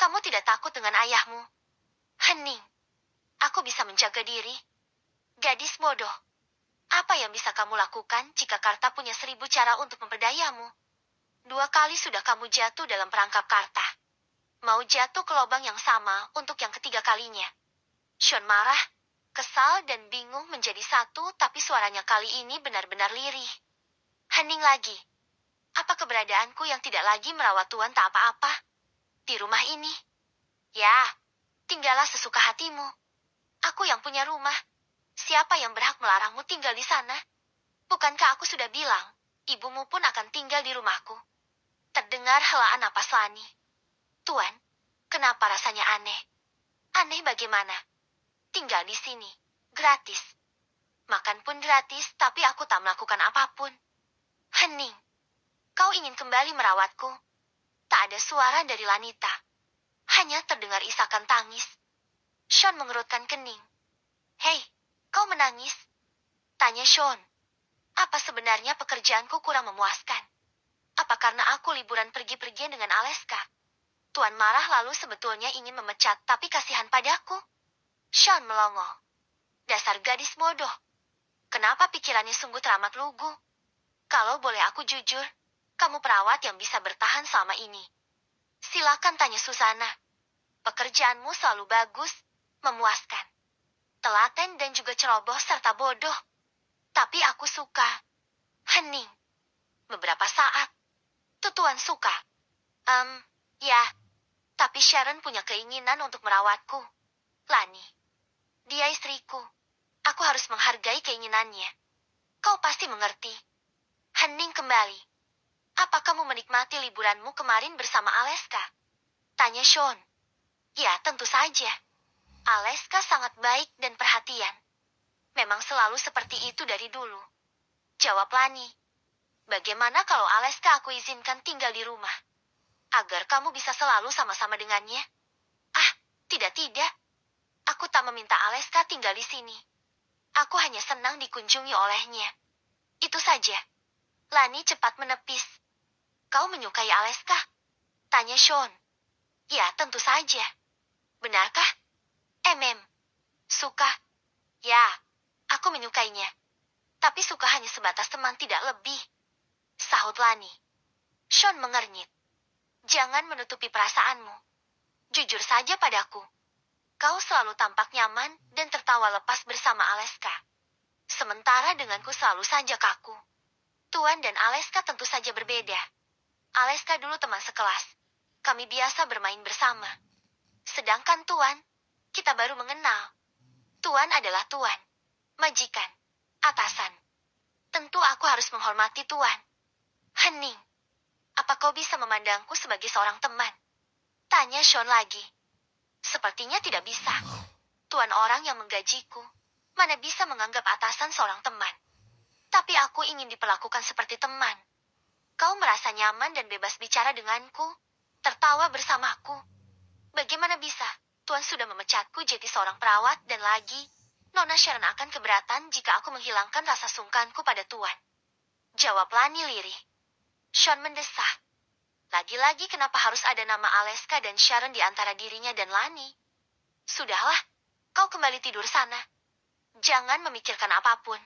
Kamu tidak takut dengan ayahmu? Hening. Aku bisa menjaga diri. Gadis bodoh. Apa yang bisa kamu lakukan jika Karta punya 1000 cara untuk memperdayamu? 2 kali sudah kamu jatuh dalam perangkap Karta. Mau jatuh ke lubang yang sama untuk yang ketiga kalinya. Sean marah, kesal dan bingung menjadi satu, tapi suaranya kali ini benar-benar lirih. Hening lagi. Apa keberadaanku yang tidak lagi merawat Tuan tak apa-apa? Di rumah ini? Ya, tinggallah sesuka hatimu. Aku yang punya rumah. Siapa yang berhak melarangmu tinggal di sana? Bukankah aku sudah bilang, ibumu pun akan tinggal di rumahku? Terdengar helaan napas Lani. Tuan, kenapa rasanya aneh? Aneh bagaimana? Tinggal di sini, gratis. Makan pun gratis, tapi aku tak melakukan apapun. Hening. Kau ingin kembali merawatku? Tak ada suara dari Lanita. Hanya terdengar isakan tangis. Sean mengerutkan kening. Hei, kau menangis? Tanya Sean. Apa sebenarnya pekerjaanku kurang memuaskan? Apa karena aku liburan pergi-pergian dengan Aleska? Tuan marah lalu sebetulnya ingin memecat, tapi kasihan padaku. Sean melongo. Dasar gadis bodoh. Kenapa pikirannya sungguh teramat lugu? Kalau boleh aku jujur, kamu perawat yang bisa bertahan selama ini. Silakan tanya Susana. Pekerjaanmu selalu bagus, memuaskan. Telaten dan juga ceroboh serta bodoh. Tapi aku suka. Hening. Beberapa saat. Tuan suka. Ya. Tapi Sharon punya keinginan untuk merawatku. Lani. Dia istriku. Aku harus menghargai keinginannya. Kau pasti mengerti. Hening kembali. Apa kamu menikmati liburanmu kemarin bersama Aleska? Tanya Sean. Ya, tentu saja. Aleska sangat baik dan perhatian. Memang selalu seperti itu dari dulu. Jawab Lani. Bagaimana kalau Aleska aku izinkan tinggal di rumah? Agar kamu bisa selalu sama-sama dengannya? Ah, tidak. Aku tak meminta Aleska tinggal di sini. Aku hanya senang dikunjungi olehnya. Itu saja. Lani cepat menepis. Kau menyukai Aleska? Tanya Sean. Ya, tentu saja. Benarkah? Suka. Ya, aku menyukainya. Tapi suka hanya sebatas teman, tidak lebih. Sahut Lani. Sean mengernyit. Jangan menutupi perasaanmu. Jujur saja padaku. Kau selalu tampak nyaman dan tertawa lepas bersama Aleska. Sementara denganku selalu saja kaku. Tuan dan Aleska tentu saja berbeda. Aleska dulu teman sekelas. Kami biasa bermain bersama. Sedangkan Tuan, kita baru mengenal. Tuan adalah Tuan. Majikan. Atasan. Tentu aku harus menghormati Tuan. Hening. Apa kau bisa memandangku sebagai seorang teman? Tanya Sean lagi. Sepertinya tidak bisa. Tuan orang yang menggajiku. Mana bisa menganggap atasan seorang teman? Tapi aku ingin diperlakukan seperti teman. Kau merasa nyaman dan bebas bicara denganku, tertawa bersamaku. Bagaimana bisa? Tuan sudah memecatku jadi seorang perawat dan lagi, Nona Sharon akan keberatan jika aku menghilangkan rasa sungkanku pada Tuan. Jawab Lani lirih. Sean mendesah. Lagi-lagi kenapa harus ada nama Aleska dan Sharon di antara dirinya dan Lani? Sudahlah, kau kembali tidur sana. Jangan memikirkan apapun.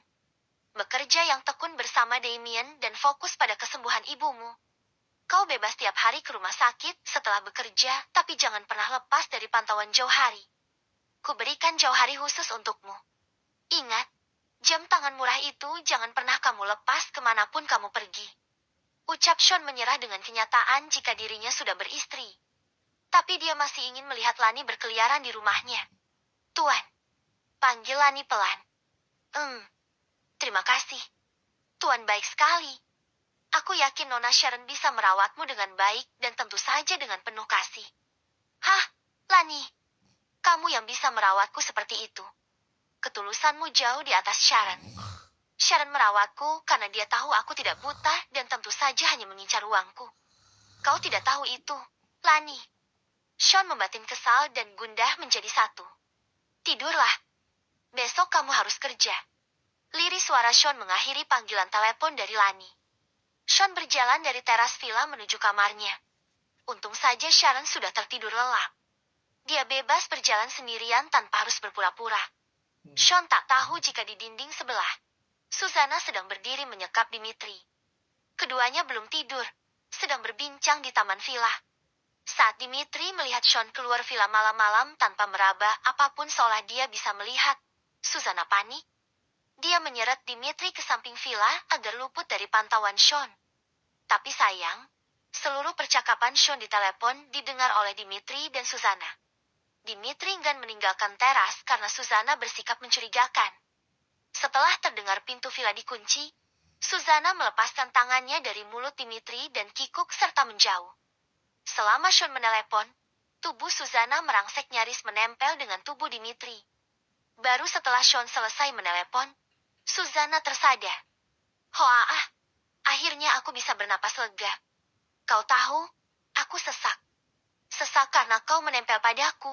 Bekerja yang tekun bersama Damien dan fokus pada kesembuhan ibumu. Kau bebas tiap hari ke rumah sakit setelah bekerja, tapi jangan pernah lepas dari pantauan jauh hari. Kuberikan jauh hari khusus untukmu. Ingat, jam tangan murah itu jangan pernah kamu lepas kemanapun kamu pergi. Ucap Sean menyerah dengan kenyataan jika dirinya sudah beristri. Tapi dia masih ingin melihat Lani berkeliaran di rumahnya. Tuan, panggil Lani pelan. Terima kasih. Tuan baik sekali. Aku yakin Nona Sharon bisa merawatmu dengan baik dan tentu saja dengan penuh kasih. Hah, Lani, kamu yang bisa merawatku seperti itu. Ketulusanmu jauh di atas Sharon. Sharon merawatku karena dia tahu aku tidak buta dan tentu saja hanya mengincar uangku. Kau tidak tahu itu, Lani. Sean membatin kesal dan gundah menjadi satu. Tidurlah. Besok kamu harus kerja. Lirih suara Sean mengakhiri panggilan telepon dari Lani. Sean berjalan dari teras villa menuju kamarnya. Untung saja Sharon sudah tertidur lelap. Dia bebas berjalan sendirian tanpa harus berpura-pura. Sean tak tahu jika di dinding sebelah, Susanna sedang berdiri menyekap Dimitri. Keduanya belum tidur, sedang berbincang di taman villa. Saat Dimitri melihat Sean keluar villa malam-malam tanpa meraba apapun seolah dia bisa melihat, Susanna panik. Dia menyeret Dimitri ke samping villa agar luput dari pantauan Sean. Tapi sayang, seluruh percakapan Sean di telepon didengar oleh Dimitri dan Susanna. Dimitri enggan meninggalkan teras karena Susanna bersikap mencurigakan. Setelah terdengar pintu villa dikunci, Susanna melepaskan tangannya dari mulut Dimitri dan kikuk serta menjauh. Selama Sean menelepon, tubuh Susanna merangsek nyaris menempel dengan tubuh Dimitri. Baru setelah Sean selesai menelepon, Susanna tersadar. Hoa, akhirnya aku bisa bernapas lega. Kau tahu, aku sesak. Sesak karena kau menempel padaku.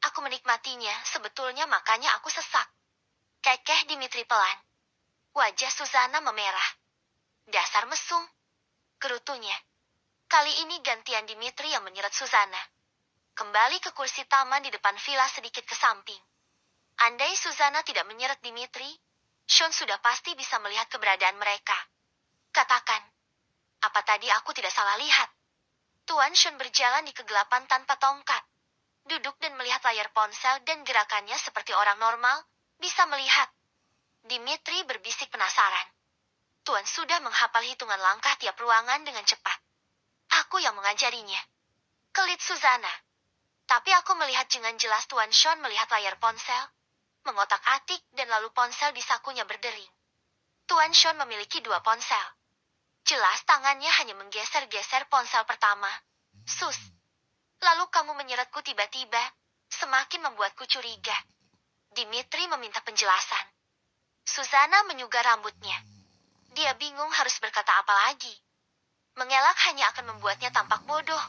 Aku menikmatinya, sebetulnya makanya aku sesak. Kekeh Dimitri pelan. Wajah Susanna memerah. Dasar mesum. Gerutunya. Kali ini gantian Dimitri yang menyeret Susanna. Kembali ke kursi taman di depan villa sedikit ke samping. Andai Susanna tidak menyeret Dimitri, Sean sudah pasti bisa melihat keberadaan mereka. Katakan, apa tadi aku tidak salah lihat? Tuan Sean berjalan di kegelapan tanpa tongkat. Duduk dan melihat layar ponsel dan gerakannya seperti orang normal, bisa melihat. Dimitri berbisik penasaran. Tuan sudah menghafal hitungan langkah tiap ruangan dengan cepat. Aku yang mengajarinya. Kelit Susanna. Tapi aku melihat dengan jelas Tuan Sean melihat layar ponsel, mengotak-atik dan lalu ponsel di sakunya berdering. Tuan Sean memiliki 2 ponsel. Jelas tangannya hanya menggeser-geser ponsel pertama. Sus. Lalu kamu menyeretku tiba-tiba, semakin membuatku curiga. Dimitri meminta penjelasan. Susanna menyugar rambutnya. Dia bingung harus berkata apa lagi. Mengelak hanya akan membuatnya tampak bodoh.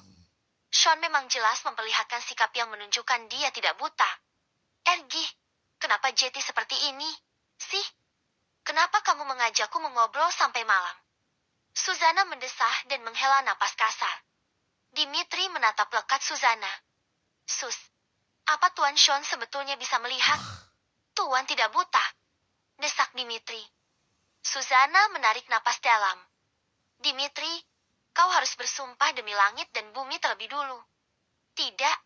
Sean memang jelas memperlihatkan sikap yang menunjukkan dia tidak buta. Ergi, kenapa Jetty seperti ini, sih? Kenapa kamu mengajakku mengobrol sampai malam? Susanna mendesah dan menghela napas kasar. Dimitri menatap lekat Susanna. Sus, apa Tuan Sean sebetulnya bisa melihat? Tuan tidak buta. Desak Dimitri. Susanna menarik napas dalam. Dimitri, kau harus bersumpah demi langit dan bumi terlebih dulu. Tidak,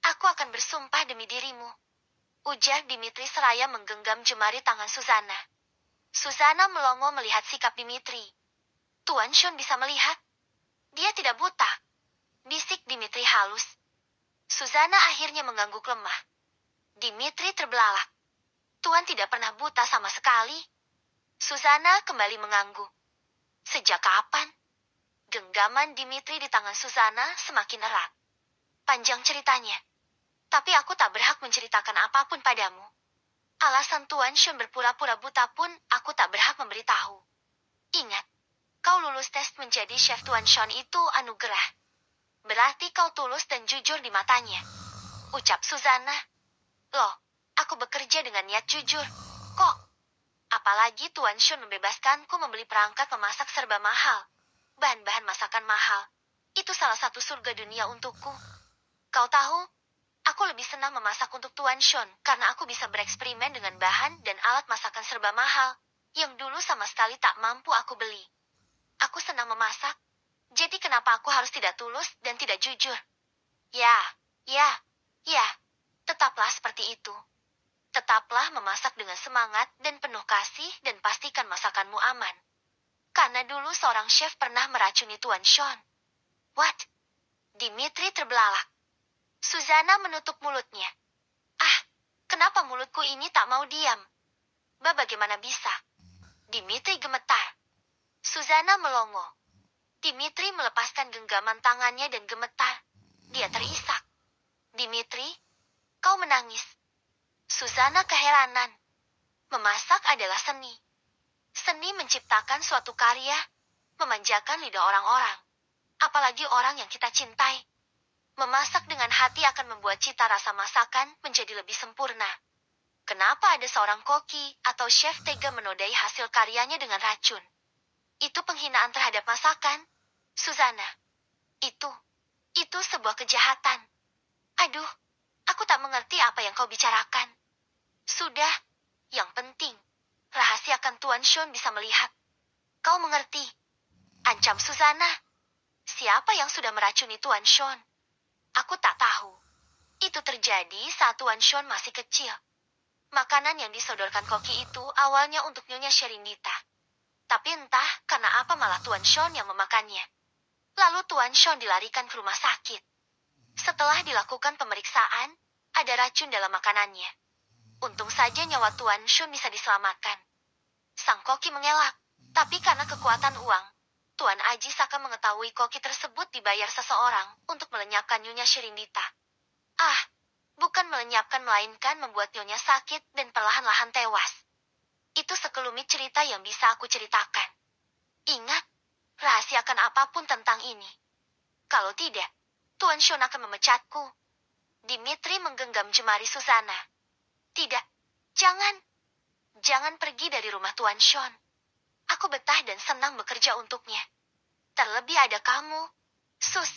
aku akan bersumpah demi dirimu. Ujar Dimitri seraya menggenggam jemari tangan Susanna. Susanna melongo melihat sikap Dimitri. Tuan Sean bisa melihat. Dia tidak buta. Bisik Dimitri halus. Susanna akhirnya mengangguk lemah. Dimitri terbelalak. Tuan tidak pernah buta sama sekali. Susanna kembali mengangguk. Sejak kapan? Genggaman Dimitri di tangan Susanna semakin erat. Panjang ceritanya. Tapi aku tak berhak menceritakan apapun padamu. Alasan Tuan Sean berpura-pura buta pun aku tak berhak memberitahu. Ingat, kau lulus tes menjadi chef Tuan Sean itu anugerah. Berarti kau tulus dan jujur di matanya. Ucap Susanna. Loh, aku bekerja dengan niat jujur. Kok? Apalagi lagi Tuan Shun membebaskanku membeli perangkat memasak serba mahal. Bahan-bahan masakan mahal. Itu salah satu surga dunia untukku. Kau tahu, aku lebih senang memasak untuk Tuan Shun karena aku bisa bereksperimen dengan bahan dan alat masakan serba mahal yang dulu sama sekali tak mampu aku beli. Aku senang memasak, jadi kenapa aku harus tidak tulus dan tidak jujur? Ya, ya, tetaplah seperti itu. Tetaplah memasak dengan semangat dan penuh kasih dan pastikan masakanmu aman. Karena dulu seorang chef pernah meracuni Tuan Shun. What? Dimitri terbelalak. Susanna menutup mulutnya. Ah, kenapa mulutku ini tak mau diam? Bagaimana bisa? Dimitri gemetar. Susanna melongo. Dimitri melepaskan genggaman tangannya dan gemetar. Dia terisak. Dimitri, kau menangis. Susanna keheranan. Memasak adalah seni. Seni menciptakan suatu karya, memanjakan lidah orang-orang. Apalagi orang yang kita cintai. Memasak dengan hati akan membuat cita rasa masakan menjadi lebih sempurna. Kenapa ada seorang koki atau chef tega menodai hasil karyanya dengan racun? Itu penghinaan terhadap masakan. Susanna, itu sebuah kejahatan. Aduh, aku tak mengerti apa yang kau bicarakan. Sudah, yang penting, rahasiakan Tuan Shun bisa melihat. Kau mengerti? Ancam Susanna. Siapa yang sudah meracuni Tuan Shun? Aku tak tahu. Itu terjadi saat Tuan Shun masih kecil. Makanan yang disodorkan koki itu awalnya untuk Nyonya Sherindita. Tapi entah karena apa malah Tuan Shun yang memakannya. Lalu Tuan Shun dilarikan ke rumah sakit. Setelah dilakukan pemeriksaan, ada racun dalam makanannya. Untung saja nyawa Tuan Shun bisa diselamatkan. Sang koki mengelak, tapi karena kekuatan uang, Tuan Aji Saka mengetahui koki tersebut dibayar seseorang untuk melenyapkan Nyonya Sherindita. Ah, bukan melenyapkan melainkan membuat Nyonya sakit dan perlahan-lahan tewas. Itu sekelumit cerita yang bisa aku ceritakan. Ingat, rahasiakan apapun tentang ini. Kalau tidak, Tuan Shun akan memecatku. Dimitri menggenggam jemari Susanna. Tidak, jangan pergi dari rumah Tuan Shun. Aku betah dan senang bekerja untuknya. Terlebih ada kamu. Sus,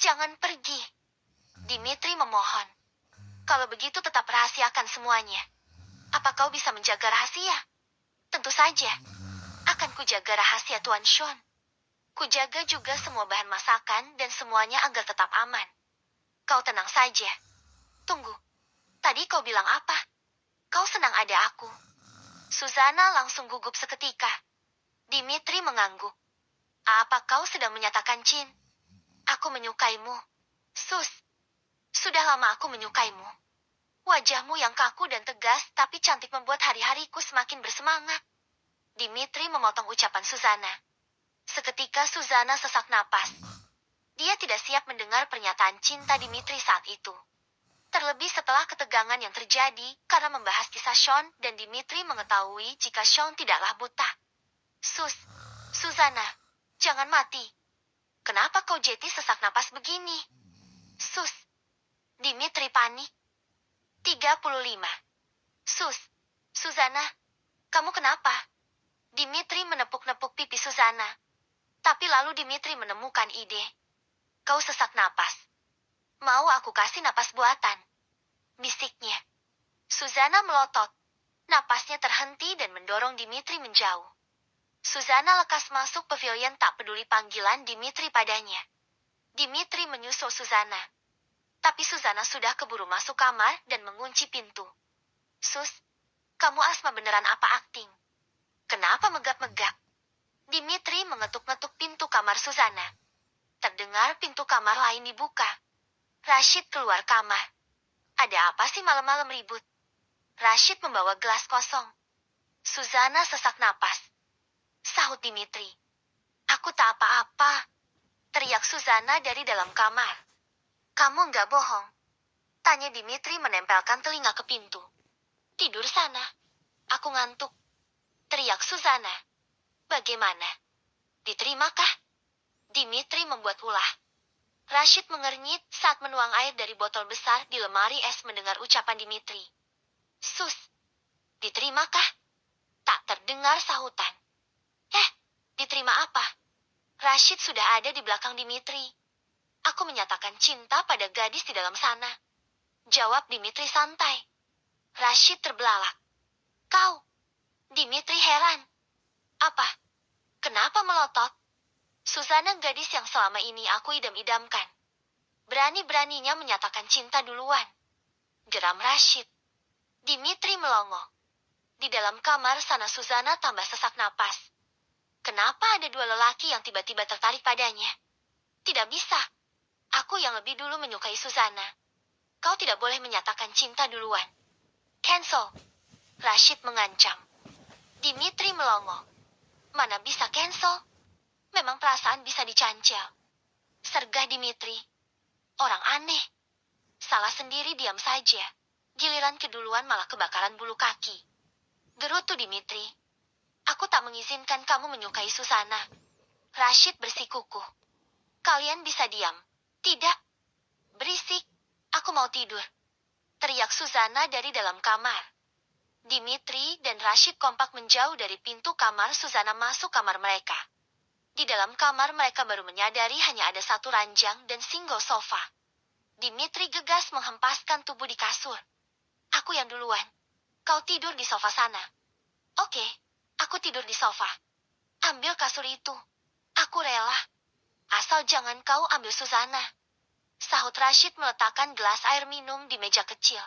jangan pergi. Dimitri memohon. Kalau begitu tetap rahasiakan semuanya. Apa kau bisa menjaga rahasia? Tentu saja. Akan kujaga rahasia Tuan Shun. Kujaga juga semua bahan masakan dan semuanya agar tetap aman. Kau tenang saja. Tunggu. Tadi kau bilang apa? Kau senang ada aku. Susanna langsung gugup seketika. Dimitri mengangguk. Apa kau sedang menyatakan Chin? Aku menyukaimu. Sus, sudah lama aku menyukaimu. Wajahmu yang kaku dan tegas tapi cantik membuat hari-hariku semakin bersemangat. Dimitri memotong ucapan Susanna. Seketika Susanna sesak napas. Dia tidak siap mendengar pernyataan cinta Dimitri saat itu. Terlebih setelah ketegangan yang terjadi karena membahas kisah Sean dan Dimitri mengetahui jika Sean tidaklah buta. Susanna, jangan mati. Kenapa kau jadi sesak napas begini? Dimitri panik. 35. Susanna, kamu kenapa? Dimitri menepuk-nepuk pipi Susanna. Tapi lalu Dimitri menemukan ide. Kau sesak napas. Mau aku kasih napas buatan? Bisiknya. Susanna melotot. Napasnya terhenti dan mendorong Dimitri menjauh. Susanna lekas masuk pavilion tak peduli panggilan Dimitri padanya. Dimitri menyusul Susanna. Tapi Susanna sudah keburu masuk kamar dan mengunci pintu. Kamu asma beneran apa akting? Kenapa megap-megap? Dimitri mengetuk-ngetuk pintu kamar Susanna. Terdengar pintu kamar lain dibuka. Rashid keluar kamar. Ada apa sih malam-malam ribut? Rashid membawa gelas kosong. Susanna sesak napas. Sahut Dimitri. Aku tak apa-apa. Teriak Susanna dari dalam kamar. Kamu nggak bohong? Tanya Dimitri menempelkan telinga ke pintu. Tidur sana. Aku ngantuk. Teriak Susanna. Bagaimana? Diterimakah? Dimitri membuat ulah. Rashid mengernyit saat menuang air dari botol besar di lemari es mendengar ucapan Dimitri. Diterimakah? Tak terdengar. Mendengar sahutan. Diterima apa? Rashid sudah ada di belakang Dimitri. Aku menyatakan cinta pada gadis di dalam sana. Jawab Dimitri santai. Rashid terbelalak. Kau? Dimitri heran. Apa? Kenapa melotot? Susana gadis yang selama ini aku idam-idamkan. Berani-beraninya menyatakan cinta duluan. Geram Rashid. Dimitri melongo. Di dalam kamar sana Susana tambah sesak napas. Kenapa ada dua lelaki yang tiba-tiba tertarik padanya? Tidak bisa. Aku yang lebih dulu menyukai Susana. Kau tidak boleh menyatakan cinta duluan. Cancel. Rashid mengancam. Dimitri melongo. Mana bisa cancel? Memang perasaan bisa dicancel. Sergah Dimitri. Orang aneh. Salah sendiri diam saja. Giliran keduluan malah kebakaran bulu kaki. Gerutu Dimitri. Aku tak mengizinkan kamu menyukai Susana. Rashid bersikukuh. Kalian bisa diam. Tidak. Berisik. Aku mau tidur. Teriak Susana dari dalam kamar. Dimitri dan Rashid kompak menjauh dari pintu kamar Susana masuk kamar mereka. Di dalam kamar mereka baru menyadari hanya ada satu ranjang dan single sofa. Dimitri gegas menghempaskan tubuh di kasur. Aku yang duluan. Kau tidur di sofa sana. Oke, aku tidur di sofa. Ambil kasur itu. Aku rela. Asal jangan kau ambil Susana. Sahut Rashid meletakkan gelas air minum di meja kecil.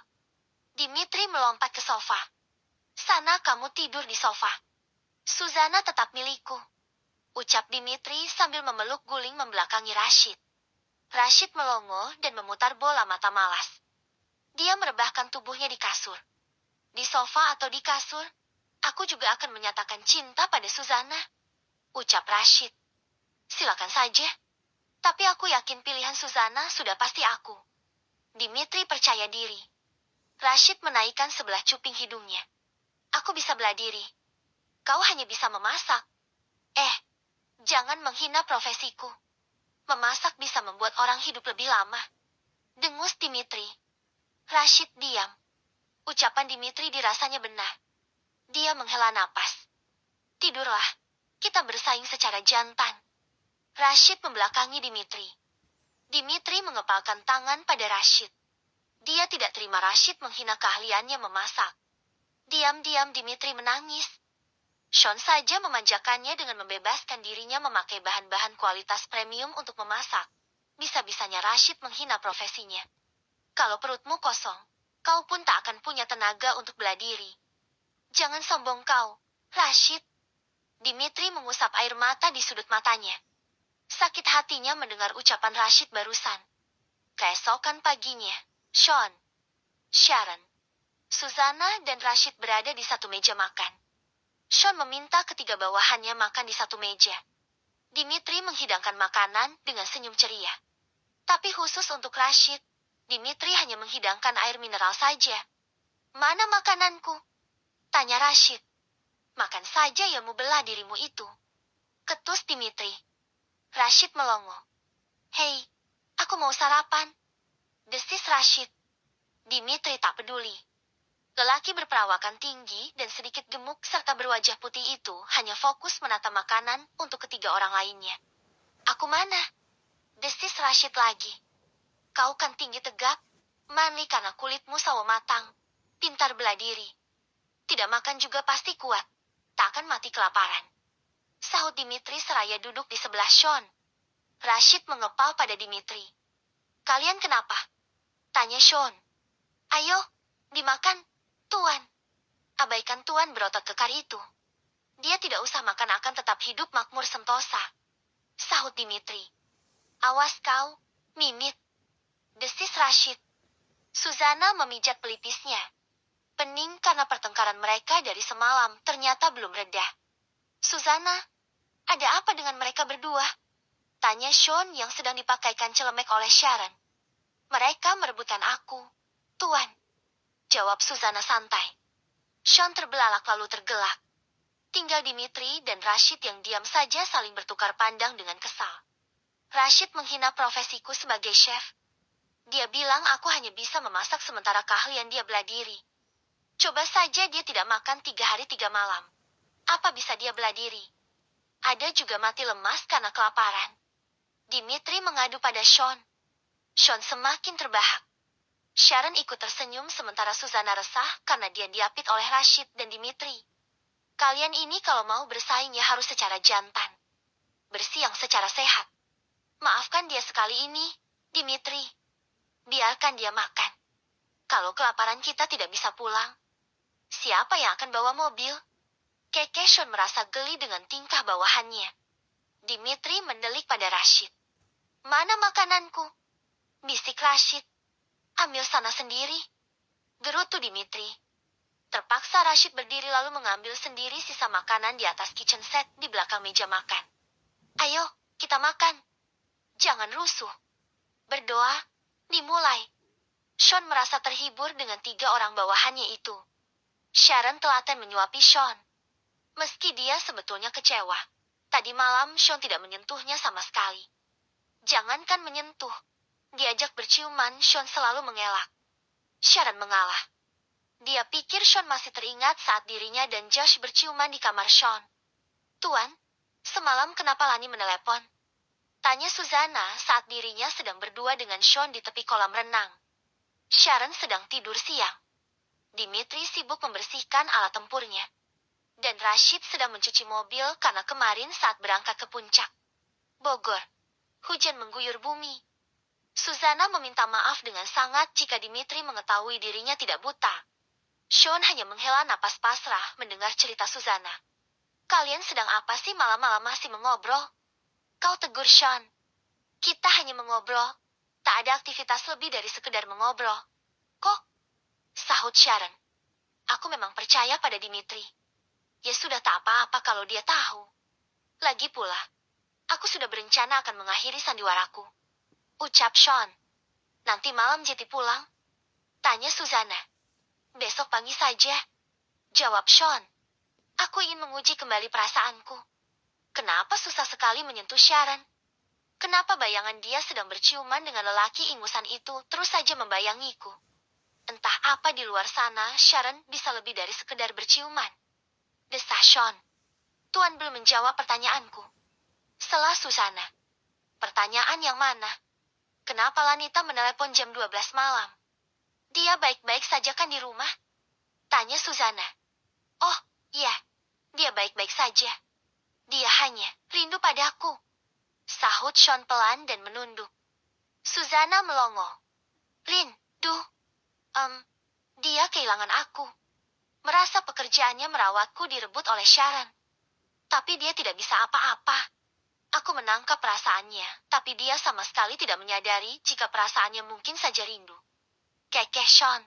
Dimitri melompat ke sofa. Sana kamu tidur di sofa. Susana tetap milikku. Ucap Dimitri sambil memeluk guling membelakangi Rashid. Rashid melongo dan memutar bola mata malas. Dia merebahkan tubuhnya di kasur. Di sofa atau di kasur, aku juga akan menyatakan cinta pada Susana. Ucap Rashid. Silakan saja. Tapi aku yakin pilihan Susana sudah pasti aku. Dimitri percaya diri. Rashid menaikkan sebelah cuping hidungnya. Aku bisa bela diri. Kau hanya bisa memasak. Jangan menghina profesiku. Memasak bisa membuat orang hidup lebih lama. Dengus Dimitri. Rashid diam. Ucapan Dimitri dirasanya benar. Dia menghela napas. Tidurlah. Kita bersaing secara jantan. Rashid membelakangi Dimitri. Dimitri mengepalkan tangan pada Rashid. Dia tidak terima Rashid menghina keahliannya memasak. Diam-diam Dimitri menangis. Sean saja memanjakannya dengan membebaskan dirinya memakai bahan-bahan kualitas premium untuk memasak. Bisa-bisanya Rashid menghina profesinya. Kalau perutmu kosong, kau pun tak akan punya tenaga untuk bela diri. Jangan sombong kau, Rashid. Dimitri mengusap air mata di sudut matanya. Sakit hatinya mendengar ucapan Rashid barusan. Keesokan paginya, Sean, Sharon, Susana dan Rashid berada di satu meja makan. Sean meminta ketiga bawahannya makan di satu meja. Dimitri menghidangkan makanan dengan senyum ceria. Tapi khusus untuk Rashid, Dimitri hanya menghidangkan air mineral saja. Mana makananku? Tanya Rashid. Makan saja ya mu belah dirimu itu. Ketus Dimitri. Rashid melongo. Hei, aku mau sarapan. Desis Rashid. Dimitri tak peduli. Lelaki berperawakan tinggi dan sedikit gemuk serta berwajah putih itu hanya fokus menata makanan untuk ketiga orang lainnya. Aku mana? Desis Rashid lagi. Kau kan tinggi tegap, manly karena kulitmu sawo matang, pintar bela diri. Tidak makan juga pasti kuat, tak akan mati kelaparan. Sahut Dimitri seraya duduk di sebelah Sean. Rashid mengepal pada Dimitri. Kalian kenapa? Tanya Sean. Ayo, dimakan. Tuan. Abaikan Tuan berotot kekar itu. Dia tidak usah makan akan tetap hidup makmur sentosa. Sahut Dimitri. Awas kau, Mimit. Desis Rashid. Susana memijat pelipisnya. Pening karena pertengkaran mereka dari semalam ternyata belum reda. Susana, ada apa dengan mereka berdua? Tanya Sean yang sedang dipakaikan celemek oleh Sharon. Mereka merebutkan aku, Tuan. Jawab Susana santai. Sean terbelalak lalu tergelak. Tinggal Dimitri dan Rashid yang diam saja saling bertukar pandang dengan kesal. Rashid menghina profesiku sebagai chef. Dia bilang aku hanya bisa memasak sementara keahlian dia bela diri. Coba saja dia tidak makan 3 hari 3 malam. Apa bisa dia bela diri? Ada juga mati lemas karena kelaparan. Dimitri mengadu pada Sean. Sean semakin terbahak. Sharon ikut tersenyum sementara Susanna resah karena dia diapit oleh Rashid dan Dimitri. Kalian ini kalau mau bersaing ya harus secara jantan. Bersiang secara sehat. Maafkan dia sekali ini, Dimitri. Biarkan dia makan. Kalau kelaparan kita tidak bisa pulang, siapa yang akan bawa mobil? Keke Sean merasa geli dengan tingkah bawahannya. Dimitri mendelik pada Rashid. Mana makananku? Bisik Rashid. Ambil sana sendiri. Gerutu Dimitri. Terpaksa Rashid berdiri lalu mengambil sendiri sisa makanan di atas kitchen set di belakang meja makan. Ayo, kita makan. Jangan rusuh. Berdoa, dimulai. Sean merasa terhibur dengan 3 orang bawahannya itu. Sharon telaten menyuapi Sean. Meski dia sebetulnya kecewa. Tadi malam Sean tidak menyentuhnya sama sekali. Jangankan menyentuh. Diajak berciuman, Sean selalu mengelak. Sharon mengalah. Dia pikir Sean masih teringat saat dirinya dan Josh berciuman di kamar Sean. Tuan, semalam kenapa Lani menelepon? Tanya Susanna saat dirinya sedang berdua dengan Sean di tepi kolam renang. Sharon sedang tidur siang. Dimitri sibuk membersihkan alat tempurnya. Dan Rashid sedang mencuci mobil karena kemarin saat berangkat ke puncak Bogor, hujan mengguyur bumi. Susanna meminta maaf dengan sangat jika Dimitri mengetahui dirinya tidak buta. Sean hanya menghela napas pasrah mendengar cerita Susanna. Kalian sedang apa sih malam-malam masih mengobrol? Kau tegur Sean. Kita hanya mengobrol. Tak ada aktivitas lebih dari sekedar mengobrol. Kok? Sahut Sharon. Aku memang percaya pada Dimitri. Ya sudah tak apa-apa kalau dia tahu. Lagi pula, aku sudah berencana akan mengakhiri sandiwaraku. Ucap Sean. Nanti malam Jetty pulang? Tanya Susanna. Besok pagi saja. Jawab Sean. Aku ingin menguji kembali perasaanku. Kenapa susah sekali menyentuh Sharon? Kenapa bayangan dia sedang berciuman dengan lelaki ingusan itu terus saja membayangiku? Entah apa di luar sana, Sharon bisa lebih dari sekedar berciuman. Desah Sean. Tuan belum menjawab pertanyaanku. Selah Susanna. Pertanyaan yang mana? Kenapa Lanita menelepon jam 12 malam? Dia baik-baik saja kan di rumah? Tanya Susanna. Oh, iya. Dia baik-baik saja. Dia hanya rindu padaku. Sahut Sean pelan dan menunduk. Susanna melongo. Rindu? Dia kehilangan aku. Merasa pekerjaannya merawatku direbut oleh Sharon. Tapi dia tidak bisa apa-apa. Aku menangkap perasaannya, tapi dia sama sekali tidak menyadari jika perasaannya mungkin saja rindu. Kekeh Sean.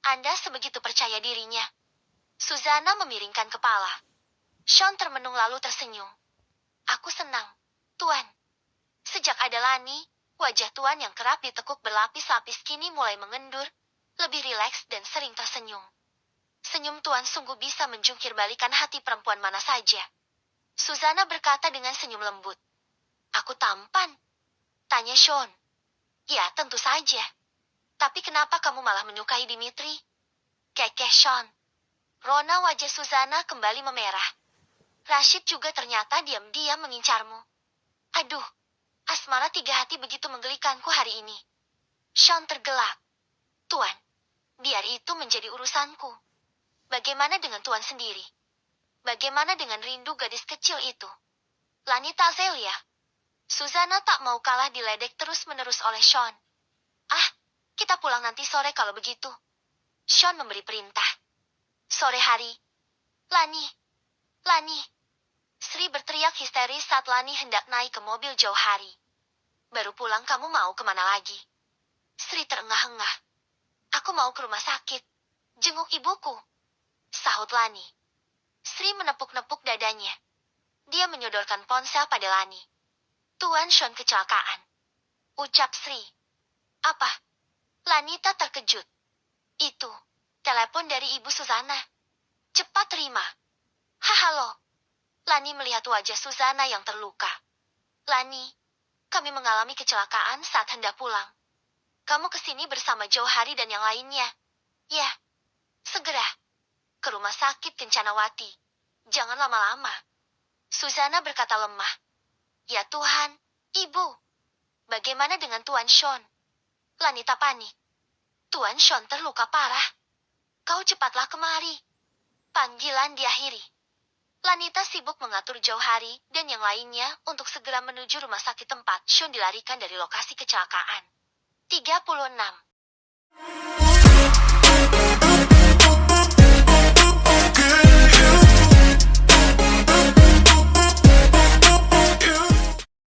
Anda sebegitu percaya dirinya. Susanna memiringkan kepala. Sean termenung lalu tersenyum. Aku senang, Tuan. Sejak ada Lani, wajah Tuan yang kerap ditekuk berlapis-lapis kini mulai mengendur, lebih rileks dan sering tersenyum. Senyum Tuan sungguh bisa menjungkir balikan hati perempuan mana saja. Susanna berkata dengan senyum lembut. Aku tampan? Tanya Sean. Ya, tentu saja. Tapi kenapa kamu malah menyukai Dimitri? Kekeh Sean. Rona wajah Susanna kembali memerah. Rashid juga ternyata diam-diam mengincarmu. Aduh, asmara 3 hati begitu menggelikanku hari ini. Sean tergelak. Tuan, biar itu menjadi urusanku. Bagaimana dengan Tuan sendiri? Bagaimana dengan rindu gadis kecil itu? Lanita Zelia. Susanna tak mau kalah diledek terus-menerus oleh Sean. Ah, kita pulang nanti sore kalau begitu. Sean memberi perintah. Sore hari. Lani. Lani. Sri berteriak histeris saat Lani hendak naik ke mobil jauh hari. Baru pulang kamu mau kemana lagi? Sri terengah-engah. Aku mau ke rumah sakit. Jenguk ibuku. Sahut Lani. Sri menepuk-nepuk dadanya. Dia menyodorkan ponsel pada Lani. Tuan Sean kecelakaan. Ucap Sri. Apa? Lanita terkejut. Itu. Telepon dari Ibu Susanna. Cepat terima. Halo. Lani melihat wajah Susanna yang terluka. Lani, kami mengalami kecelakaan saat hendak pulang. Kamu kesini bersama Johari dan yang lainnya. Ya. Segera. Ke rumah sakit Kencanawati. Jangan lama-lama. Susana berkata lemah. Ya Tuhan, Ibu. Bagaimana dengan Tuan Sean? Lanita panik. Tuan Sean terluka parah. Kau cepatlah kemari. Panggilan diakhiri. Lanita sibuk mengatur Jauhari dan yang lainnya untuk segera menuju rumah sakit tempat Sean dilarikan dari lokasi kecelakaan. 36.